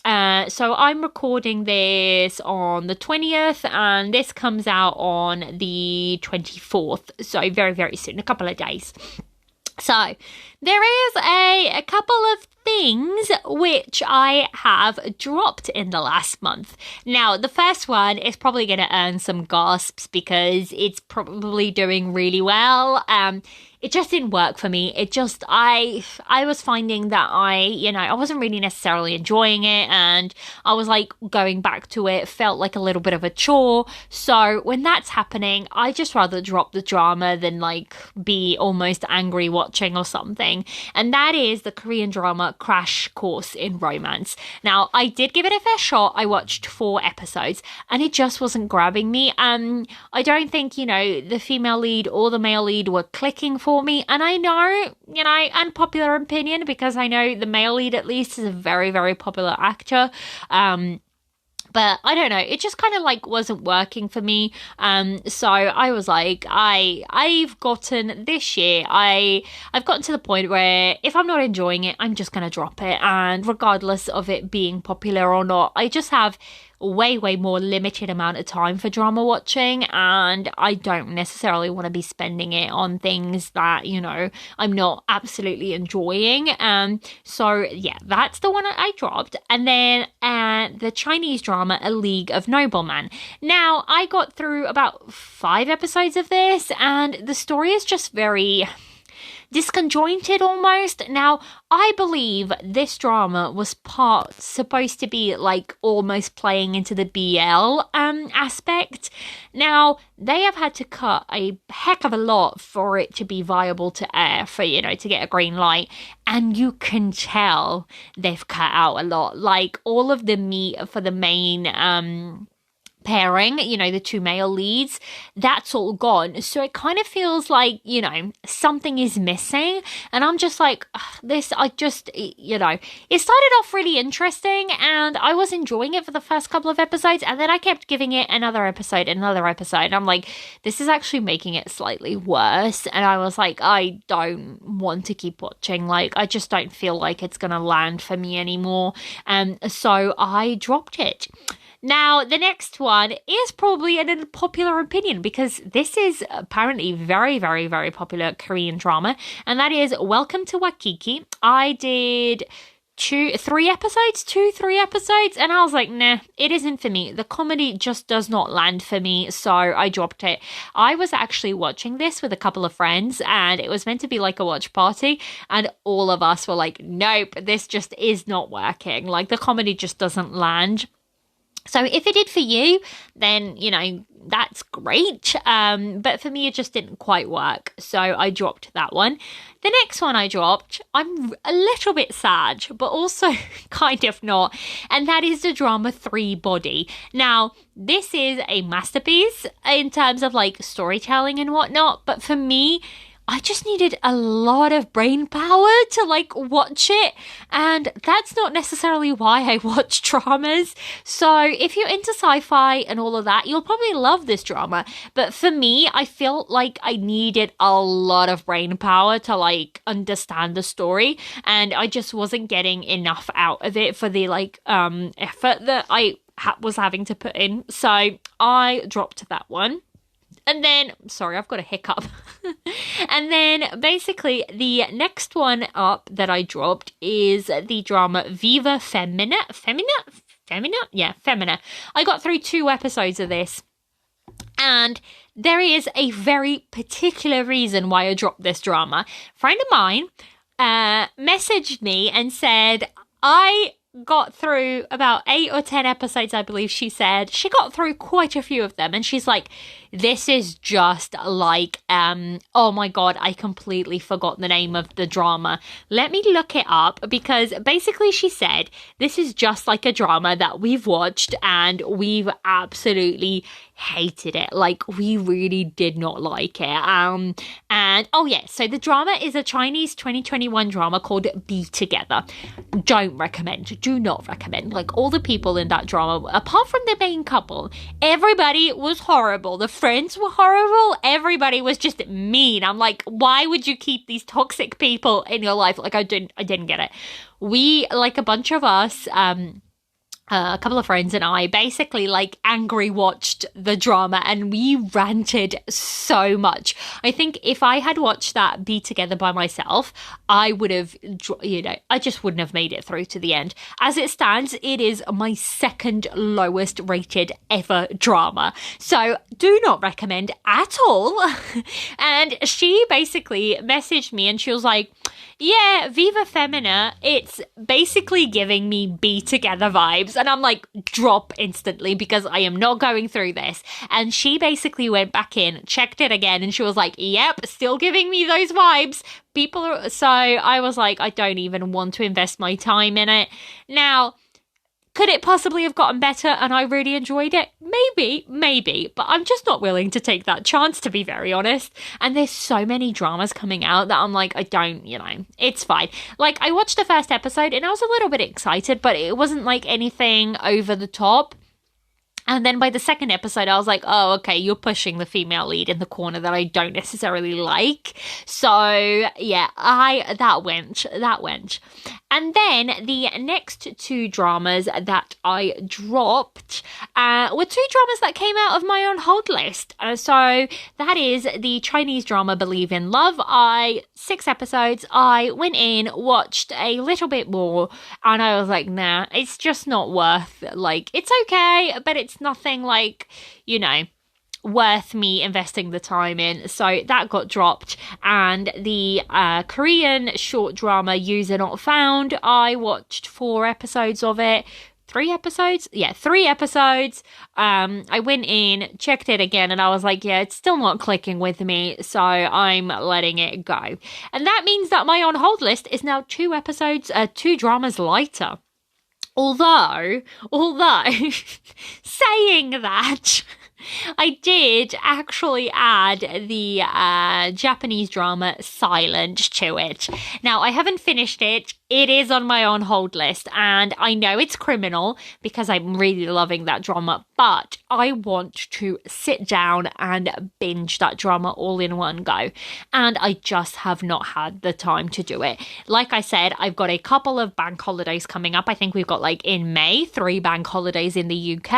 so I'm recording this on the 20th and this comes out on the 24th. So very soon, a couple of days. So there is a couple of things which I have dropped in the last month. Now, the first one is probably going to earn some gasps because it's probably doing really well. It just didn't work for me. It just, I was finding that I wasn't really necessarily enjoying it, and I was like going back to it felt like a little bit of a chore. So when that's happening, I just rather drop the drama than like be almost angry watching or something. And that is the Korean drama Crash Course in Romance. Now, I did give it a fair shot. I watched 4 episodes and it just wasn't grabbing me. I don't think, the female lead or the male lead were clicking for me. And I know, unpopular opinion, because I know the male lead at least is a very popular actor. But I don't know, it just kind of like wasn't working for me. So I was like, I've gotten this year, I've gotten to the point where if I'm not enjoying it, I'm just going to drop it. And regardless of it being popular or not, I just have way more limited amount of time for drama watching, and I don't necessarily want to be spending it on things that I'm not absolutely enjoying. So yeah, that's the one I dropped. And then the Chinese drama A League of Noblemen. Now, I got through about 5 episodes of this and the story is just very disconjointed almost. Now, I believe this drama was supposed to be like almost playing into the BL aspect. Now, they have had to cut a heck of a lot for it to be viable to air, for to get a green light, and you can tell they've cut out a lot. Like, all of the meat for the main pairing, the 2 male leads, that's all gone. So it kind of feels like, something is missing. And I'm just like, it started off really interesting and I was enjoying it for the first couple of episodes. And then I kept giving it another episode. And I'm like, this is actually making it slightly worse. And I was like, I don't want to keep watching. Like, I just don't feel like it's going to land for me anymore. So I dropped it. Now, the next one is probably an unpopular opinion because this is apparently very, very, very popular Korean drama, and that is Welcome to Waikiki. I did 3 episodes, and I was like, nah, it isn't for me. The comedy just does not land for me, so I dropped it. I was actually watching this with a couple of friends, and it was meant to be like a watch party, and all of us were like, nope, this just is not working. Like, the comedy just doesn't land. So if it did for you, then, that's great. But for me, it just didn't quite work. So I dropped that one. The next one I dropped, I'm a little bit sad, but also kind of not. And that is the drama Three Body. Now, this is a masterpiece in terms of like storytelling and whatnot. But for me, I just needed a lot of brain power to like watch it, and that's not necessarily why I watch dramas. So if you're into sci-fi and all of that, you'll probably love this drama. But for me, I felt like I needed a lot of brain power to like understand the story, and I just wasn't getting enough out of it for the like effort that I was having to put in. So I dropped that one. And then, sorry, I've got a hiccup. And then basically the next one up that I dropped is the drama Viva Femina. Femina? Yeah, Femina. I got through 2 episodes of this. And there is a very particular reason why I dropped this drama. A friend of mine messaged me and said, I got through about 8 or 10 episodes, I believe she said. She got through quite a few of them, and she's like, this is just like, oh my god, I completely forgot the name of the drama. Let me look it up, because basically she said, this is just like a drama that we've watched and we've absolutely hated it. Like, we really did not like it. And oh yeah, so the drama is a Chinese 2021 drama called Be Together. Don't recommend, do not recommend. Like, all the people in that drama, apart from the main couple, everybody was horrible. The friends were horrible. Everybody was just mean. I'm like, why would you keep these toxic people in your life? Like, I didn't get it. We, like, a bunch of us, a couple of friends and I basically like angry watched the drama, and we ranted so much. I think if I had watched that Be Together by myself, I would have, I just wouldn't have made it through to the end. As it stands, it is my second lowest rated ever drama. So do not recommend at all. And she basically messaged me and she was like, yeah, Viva Femina, it's basically giving me Be Together vibes. And I'm like, drop instantly, because I am not going through this. And she basically went back in, checked it again, and she was like, yep, still giving me those vibes. So I was like, I don't even want to invest my time in it. Now, could it possibly have gotten better and I really enjoyed it? Maybe, but I'm just not willing to take that chance, to be very honest. And there's so many dramas coming out that I'm like, I don't, it's fine. Like, I watched the first episode and I was a little bit excited, but it wasn't like anything over the top. And then by the second episode, I was like, oh, okay, you're pushing the female lead in the corner that I don't necessarily like. So, yeah, that went. And then the next 2 dramas that I dropped were 2 dramas that came out of my own hold list. So that is the Chinese drama Believe in Love. 6 episodes. I went in, watched a little bit more, and I was like, nah, it's just not worth, like, it's okay, but it's nothing like, worth me investing the time in. So that got dropped. And the Korean short drama User Not Found, I watched 4 episodes of it. 3 episodes? Yeah, 3 episodes. I went in, checked it again, and I was like, yeah, it's still not clicking with me, so I'm letting it go. And that means that my on hold list is now 2 dramas lighter. Although, saying that, I did actually add the Japanese drama Silent to it. Now, I haven't finished it It is on my on hold list, and I know it's criminal because I'm really loving that drama, but I want to sit down and binge that drama all in one go, and I just have not had the time to do it. Like I said, I've got a couple of bank holidays coming up. I think we've got like in May 3 bank holidays in the UK,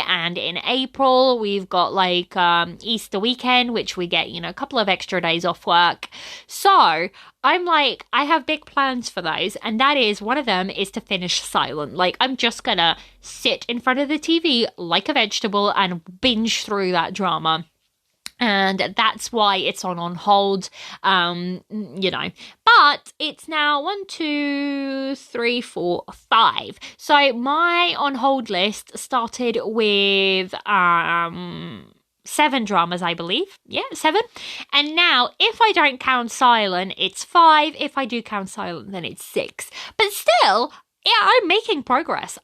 and in April we've got like Easter weekend, which we get, a couple of extra days off work. So I'm like, I have big plans for those, and that is one of them is to finish Silent. Like, I'm just gonna sit in front of the TV like a vegetable and binge through that drama. And that's why it's on hold, But it's now 1, 2, 3, 4, 5. So my on hold list started with 7 dramas, I believe. Yeah, 7. And now, if I don't count Silent, it's 5. If I do count Silent, then it's 6. But still, yeah, I'm making progress.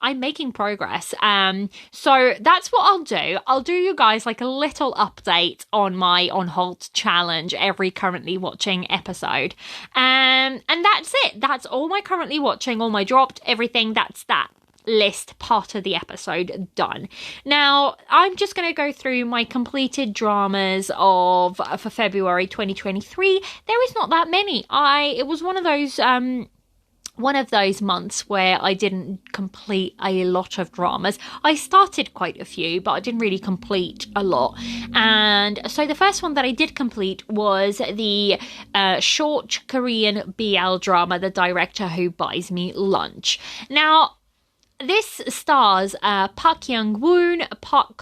So that's what I'll do. I'll do you guys like a little update on my on hold challenge every currently watching episode. And that's it. That's all my currently watching, all my dropped, everything. That's that list part of the episode done. Now I'm just going to go through my completed dramas for February 2023. There is not that many. It was one of those months where I didn't complete a lot of dramas. I started quite a few, but I didn't really complete a lot. And so the first one that I did complete was the short Korean BL drama, The Director Who Buys Me Lunch. Now, this stars Park Young-woon, Park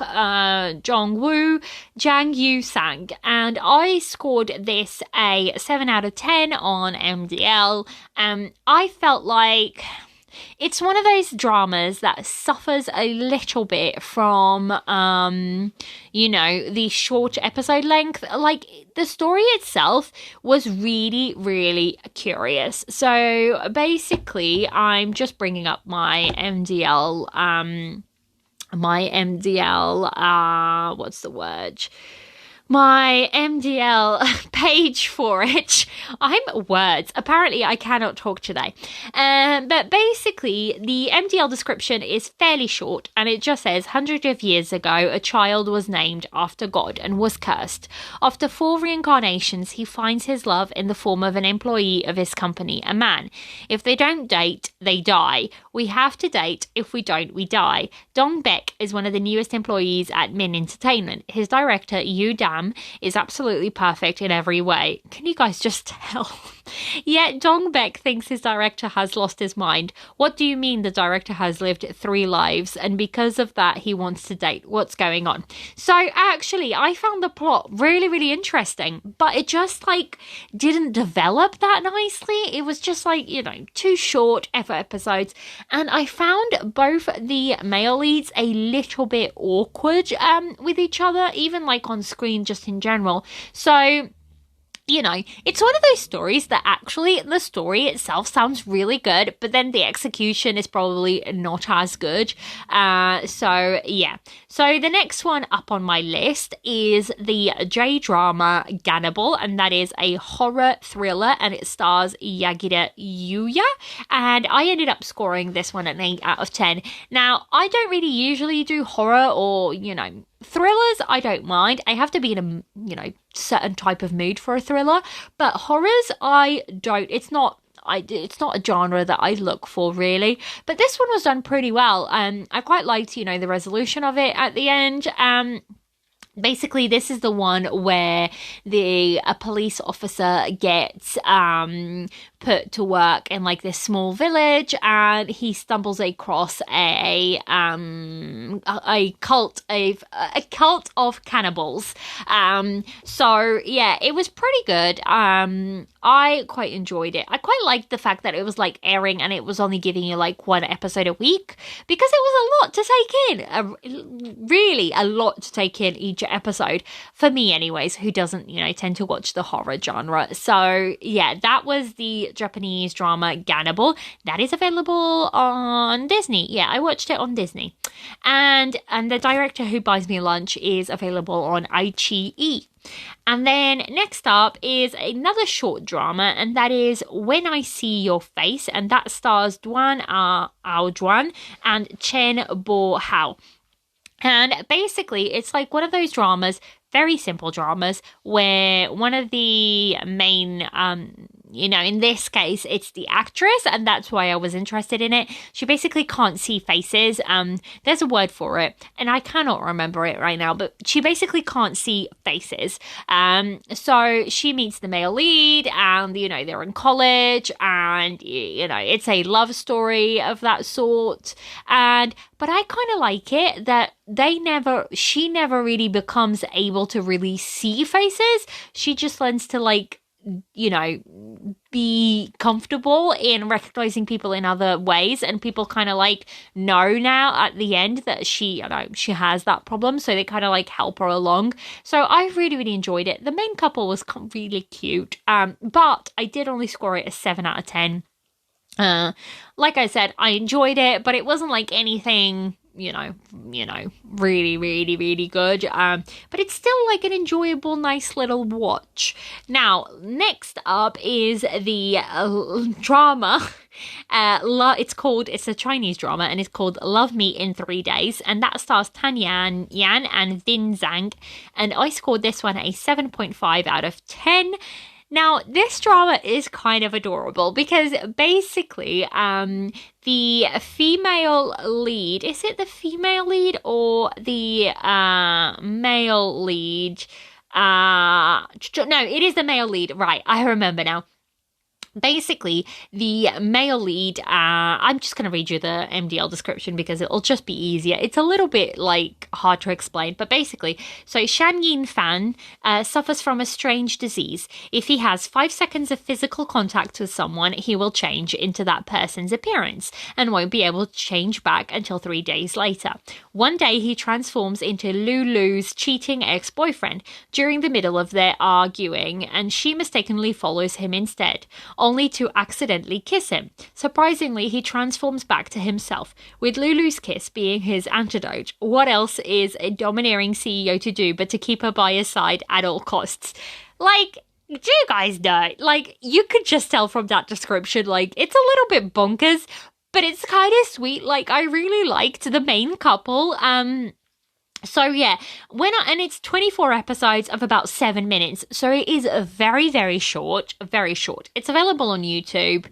Jong-woo, Jang Yu-sang, and I scored this a 7 out of 10 on MDL. I felt like it's one of those dramas that suffers a little bit from, the short episode length. Like, the story itself was really, really curious. So basically, I'm just bringing up my MDL, what's the word? My MDL page for it. Apparently I cannot talk today. But basically, the MDL description is fairly short, and it just says, hundreds of years ago, a child was named after God and was cursed. After 4 reincarnations, he finds his love in the form of an employee of his company, a man. If they don't date, they die. We have to date. If we don't, we die. Dong Baek is one of the newest employees at Min Entertainment. His director, Yu Dam, is absolutely perfect in every way. Can you guys just tell? Yet Dong Baek thinks his director has lost his mind. What do you mean the director has lived 3 lives, and because of that he wants to date? What's going on? So actually, I found the plot really, really interesting, but it just didn't develop that nicely. It was just 2 short episodes, and I found both the male leads a little bit awkward with each other, even on screen, just in general. So it's one of those stories that actually the story itself sounds really good, but then the execution is probably not as good. So yeah. So the next one up on my list is the J-drama Gannibal, and that is a horror thriller, and it stars Yagira Yuya, and I ended up scoring this one an 8 out of 10. Now, I don't really usually do horror or, thrillers. I don't mind. I have to be in a, certain type of mood for a thriller, but horrors, I don't. It's not a genre that I look for, really. But this one was done pretty well. I quite liked, the resolution of it at the end. Basically, this is the one where a police officer gets put to work in this small village, and he stumbles across a cult of cannibals. So yeah, it was pretty good. I quite enjoyed it. I quite liked the fact that it was airing, and it was only giving you 1 episode a week, because it was a lot to take in. Really a lot to take in each episode. For me anyways, who doesn't, tend to watch the horror genre. So yeah, that was the Japanese drama Gannibal. That is available on Disney. Yeah, I watched it on Disney. And the director who buys me lunch is available on iQIYI. And then next up is another short drama, and that is When I See Your Face, and that stars Dwan Aojuan and Chen Bo Hao. And basically, it's like one of those dramas, very simple dramas, where one of the main, in this case, it's the actress, and that's why I was interested in it. She basically can't see faces. There's a word for it, and I cannot remember it right now, but she basically can't see faces. So she meets the male lead, and, they're in college, and, it's a love story of that sort. But I kind of like it that she never really becomes able to really see faces. She just learns to be comfortable in recognizing people in other ways, and people kind of know now at the end that she has that problem, so they kind of help her along. So I really, really enjoyed it. The main couple was really cute, but I did only score it a 7 out of 10. Like I said, I enjoyed it, but it wasn't anything, really, really, really good. But it's still an enjoyable, nice little watch. Now, next up is the drama. It's a Chinese drama, and it's called Love Me in 3 Days, and that stars Tan Yan and Vin Zhang, and I scored this one a 7.5 out of 10. Now, this drama is kind of adorable because basically the female lead, is it the female lead or the male lead? No, it is the male lead. Right, I remember now. Basically, the male lead, I'm just going to read you the MDL description because it'll just be easier. It's a little bit hard to explain, but basically, so Shan Yin Fan suffers from a strange disease. If he has 5 seconds of physical contact with someone, he will change into that person's appearance and won't be able to change back until 3 days later. One day, he transforms into Lulu's cheating ex-boyfriend during the middle of their arguing, and she mistakenly follows him instead, only to accidentally kiss him. Surprisingly, he transforms back to himself, with Lulu's kiss being his antidote. What else is a domineering CEO to do but to keep her by his side at all costs? Do you guys know? You could just tell from that description, it's a little bit bonkers, but it's kind of sweet. I really liked the main couple. So yeah, and it's 24 episodes of about 7 minutes. So it is very, very short, very short. It's available on YouTube.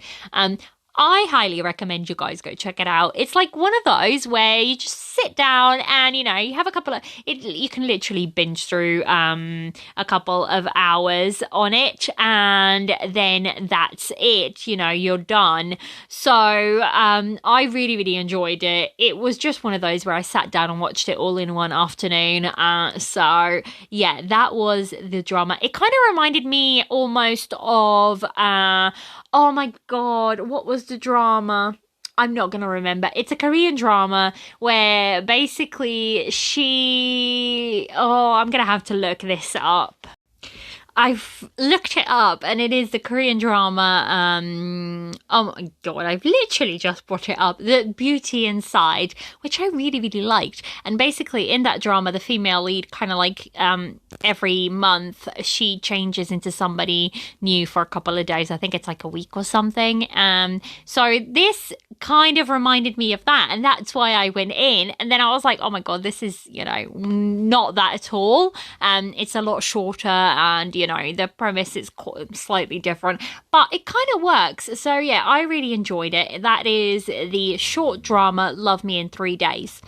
I highly recommend you guys go check it out. It's one of those where you just sit down and, you have a couple of, you can literally binge through a couple of hours on it, and then that's it, you're done. So I really, really enjoyed it. It was just one of those where I sat down and watched it all in one afternoon. So yeah, that was the drama. It kind of reminded me almost of, oh my God, what was the drama? I'm not going to remember. It's a Korean drama where basically I'm going to have to look this up. I've looked it up, and it is the Korean drama, oh my God, I've literally just brought it up, The Beauty Inside, which I really, really liked. And basically in that drama, the female lead kind of every month she changes into somebody new for a couple of days. I think it's a week or something. So this kind of reminded me of that, and that's why I went in. And then I was like, oh my God, this is, not that at all. It's a lot shorter, and the premise is slightly different, but it kind of works. So yeah, I really enjoyed it. That is the short drama Love Me in 3 Days.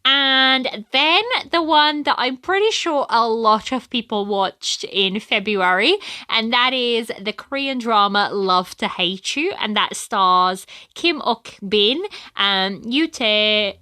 And then the one that I'm pretty sure a lot of people watched in February, and that is the Korean drama Love to Hate You, and that stars Kim Ok-bin, Yoo Kim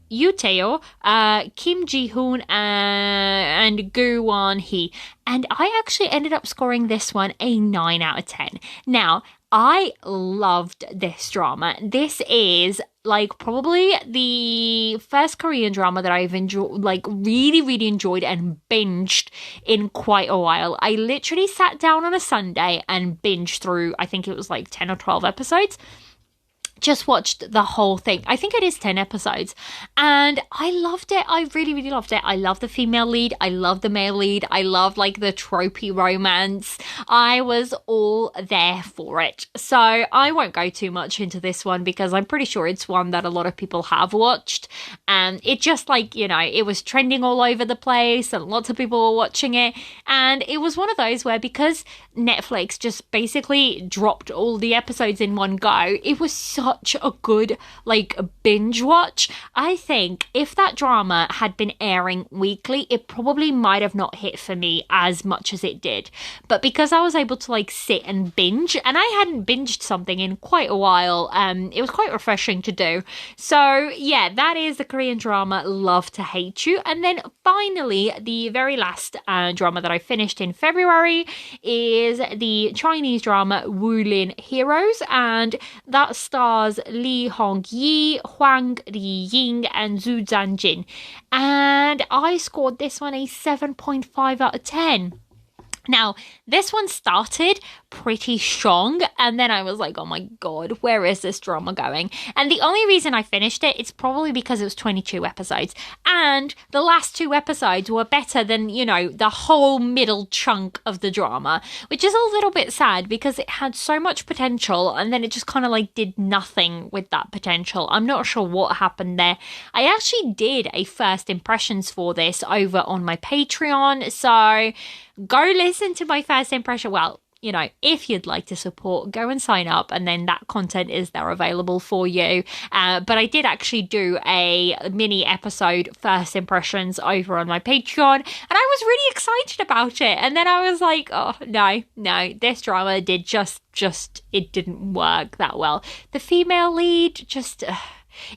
Ji-hoon, and Gu Won-hee. And I actually ended up scoring this one a 9 out of 10. Now, I loved this drama. This is like probably the first Korean drama that I've enjoyed, like really, really enjoyed and binged in quite a while. I literally sat down on a Sunday and binged through, I think it was like 10 or 12 episodes. Just watched the whole thing. I think it is 10 episodes. And I loved it. I really, really loved it. I love the female lead. I love the male lead. I love like the tropey romance. I was all there for it. So I won't go too much into this one because I'm pretty sure it's one that a lot of people have watched. And it just like, you know, it was trending all over the place and lots of people were watching it. And it was one of those where because Netflix just basically dropped all the episodes in one go, it was such a good like binge watch. I think if that drama had been airing weekly, it probably might have not hit for me as much as it did. But because I was able to like sit and binge, and I hadn't binged something in quite a while, it was quite refreshing to do. So yeah, that is the Korean drama Love to Hate You. And then finally, the very last drama that I finished in February is the Chinese drama Wulin Heroes, and that stars Lee Hong-yi, Huang Ri-ying and Zhu Zhanjin. And I scored this one a 7.5 out of 10. Now, this one started pretty strong, and then I was like, oh my god, where is this drama going? And the only reason I finished it, it's probably because it was 22 episodes, and the last 2 episodes were better than, you know, the whole middle chunk of the drama, which is a little bit sad because it had so much potential, and then it just kind of like did nothing with that potential. I'm not sure what happened there. I actually did a first impressions for this over on my Patreon, so go listen to my first impression. Well, you know, if you'd like to support, go and sign up, and then that content is there available for you. But I did actually do a mini episode first impressions over on my Patreon, and I was really excited about it. And then I was like, oh no, this drama did just it didn't work that well. The female lead just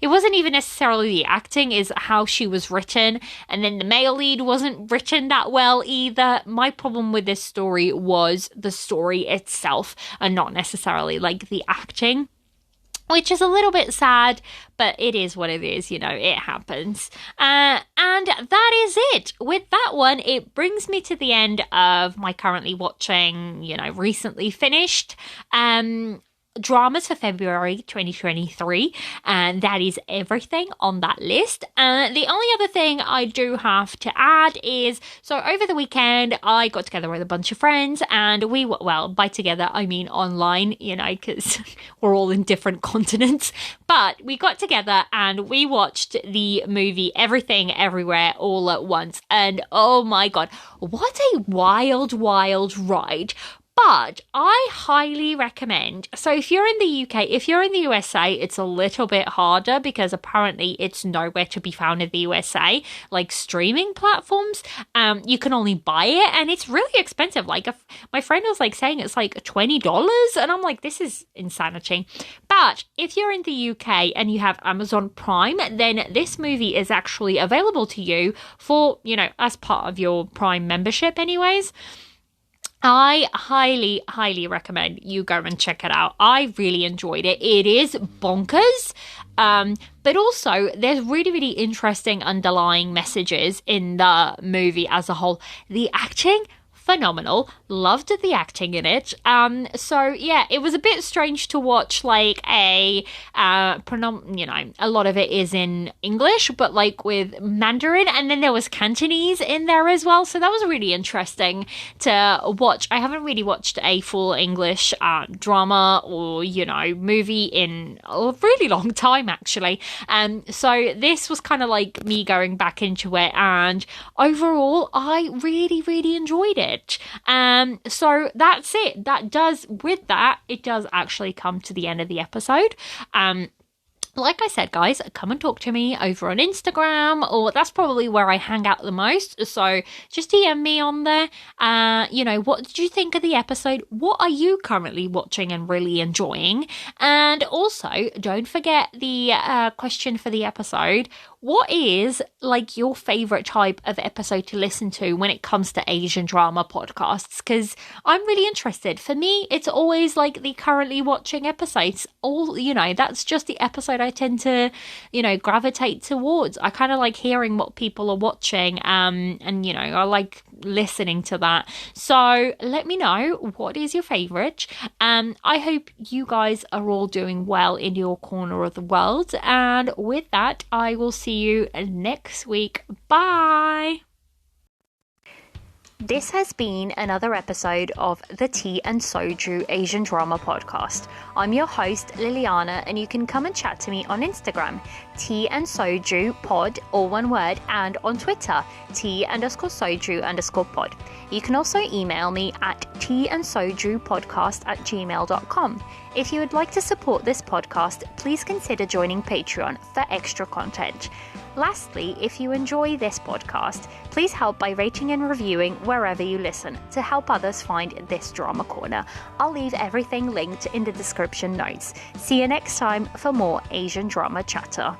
it wasn't even necessarily the acting, is how she was written. And then the male lead wasn't written that well either. My problem with this story was the story itself and not necessarily like the acting, which is a little bit sad, but it is what it is, you know, it happens. And that is it. With that one, it brings me to the end of my currently watching, you know, recently finished dramas for February 2023, and that is everything on that list. The only other thing I do have to add is, so over the weekend I got together with a bunch of friends, and we, well, by together I mean online, you know, because we're all in different continents, but we got together and we watched the movie Everything Everywhere All at Once, and oh my god, what a wild ride. But I highly recommend, so if you're in the UK, if you're in the USA, it's a little bit harder because apparently it's nowhere to be found in the USA, like streaming platforms. You can only buy it, and it's really expensive. Like my friend was like saying it's like $20, and I'm like, this is insanity. But if you're in the UK and you have Amazon Prime, then this movie is actually available to you for, you know, as part of your Prime membership anyways. I highly recommend you go and check it out. I really enjoyed it. It is bonkers, but also there's really interesting underlying messages in the movie as a whole. The acting, phenomenal. Loved the acting in it. So yeah, it was a bit strange to watch like a you know, a lot of it is in English, but like with Mandarin, and then there was Cantonese in there as well. So that was really interesting to watch. I haven't really watched a full English drama or, you know, movie in a really long time actually. So this was kind of like me going back into it, and overall I really enjoyed it. So that's it. It does actually come to the end of the episode. Like I said, guys, come and talk to me over on Instagram, or that's probably where I hang out the most. So just DM me on there. You know, what did you think of the episode? What are you currently watching and really enjoying? And also, don't forget the question for the episode. what is like your favorite type of episode to listen to when it comes to Asian drama podcasts? Because I'm really interested. For me, it's always like the currently watching episodes. That's just the episode I tend to, gravitate towards. I kind of like hearing what people are watching, and I like listening to that. So let me know, what is your favorite. I hope you guys are all doing well in your corner of the world, and with that, I will see you next week. Bye. This has been another episode of the Tea and Soju Asian Drama Podcast. I'm your host, Liliana, and you can come and chat to me on Instagram, Tea and Soju Pod, all one word, and on Twitter, tea_soju_pod. You can also email me at teandsojupodcast@gmail.com. If you would like to support this podcast, please consider joining Patreon for extra content. Lastly, if you enjoy this podcast, please help by rating and reviewing wherever you listen to help others find this drama corner. I'll leave everything linked in the description notes. See you next time for more Asian drama chatter.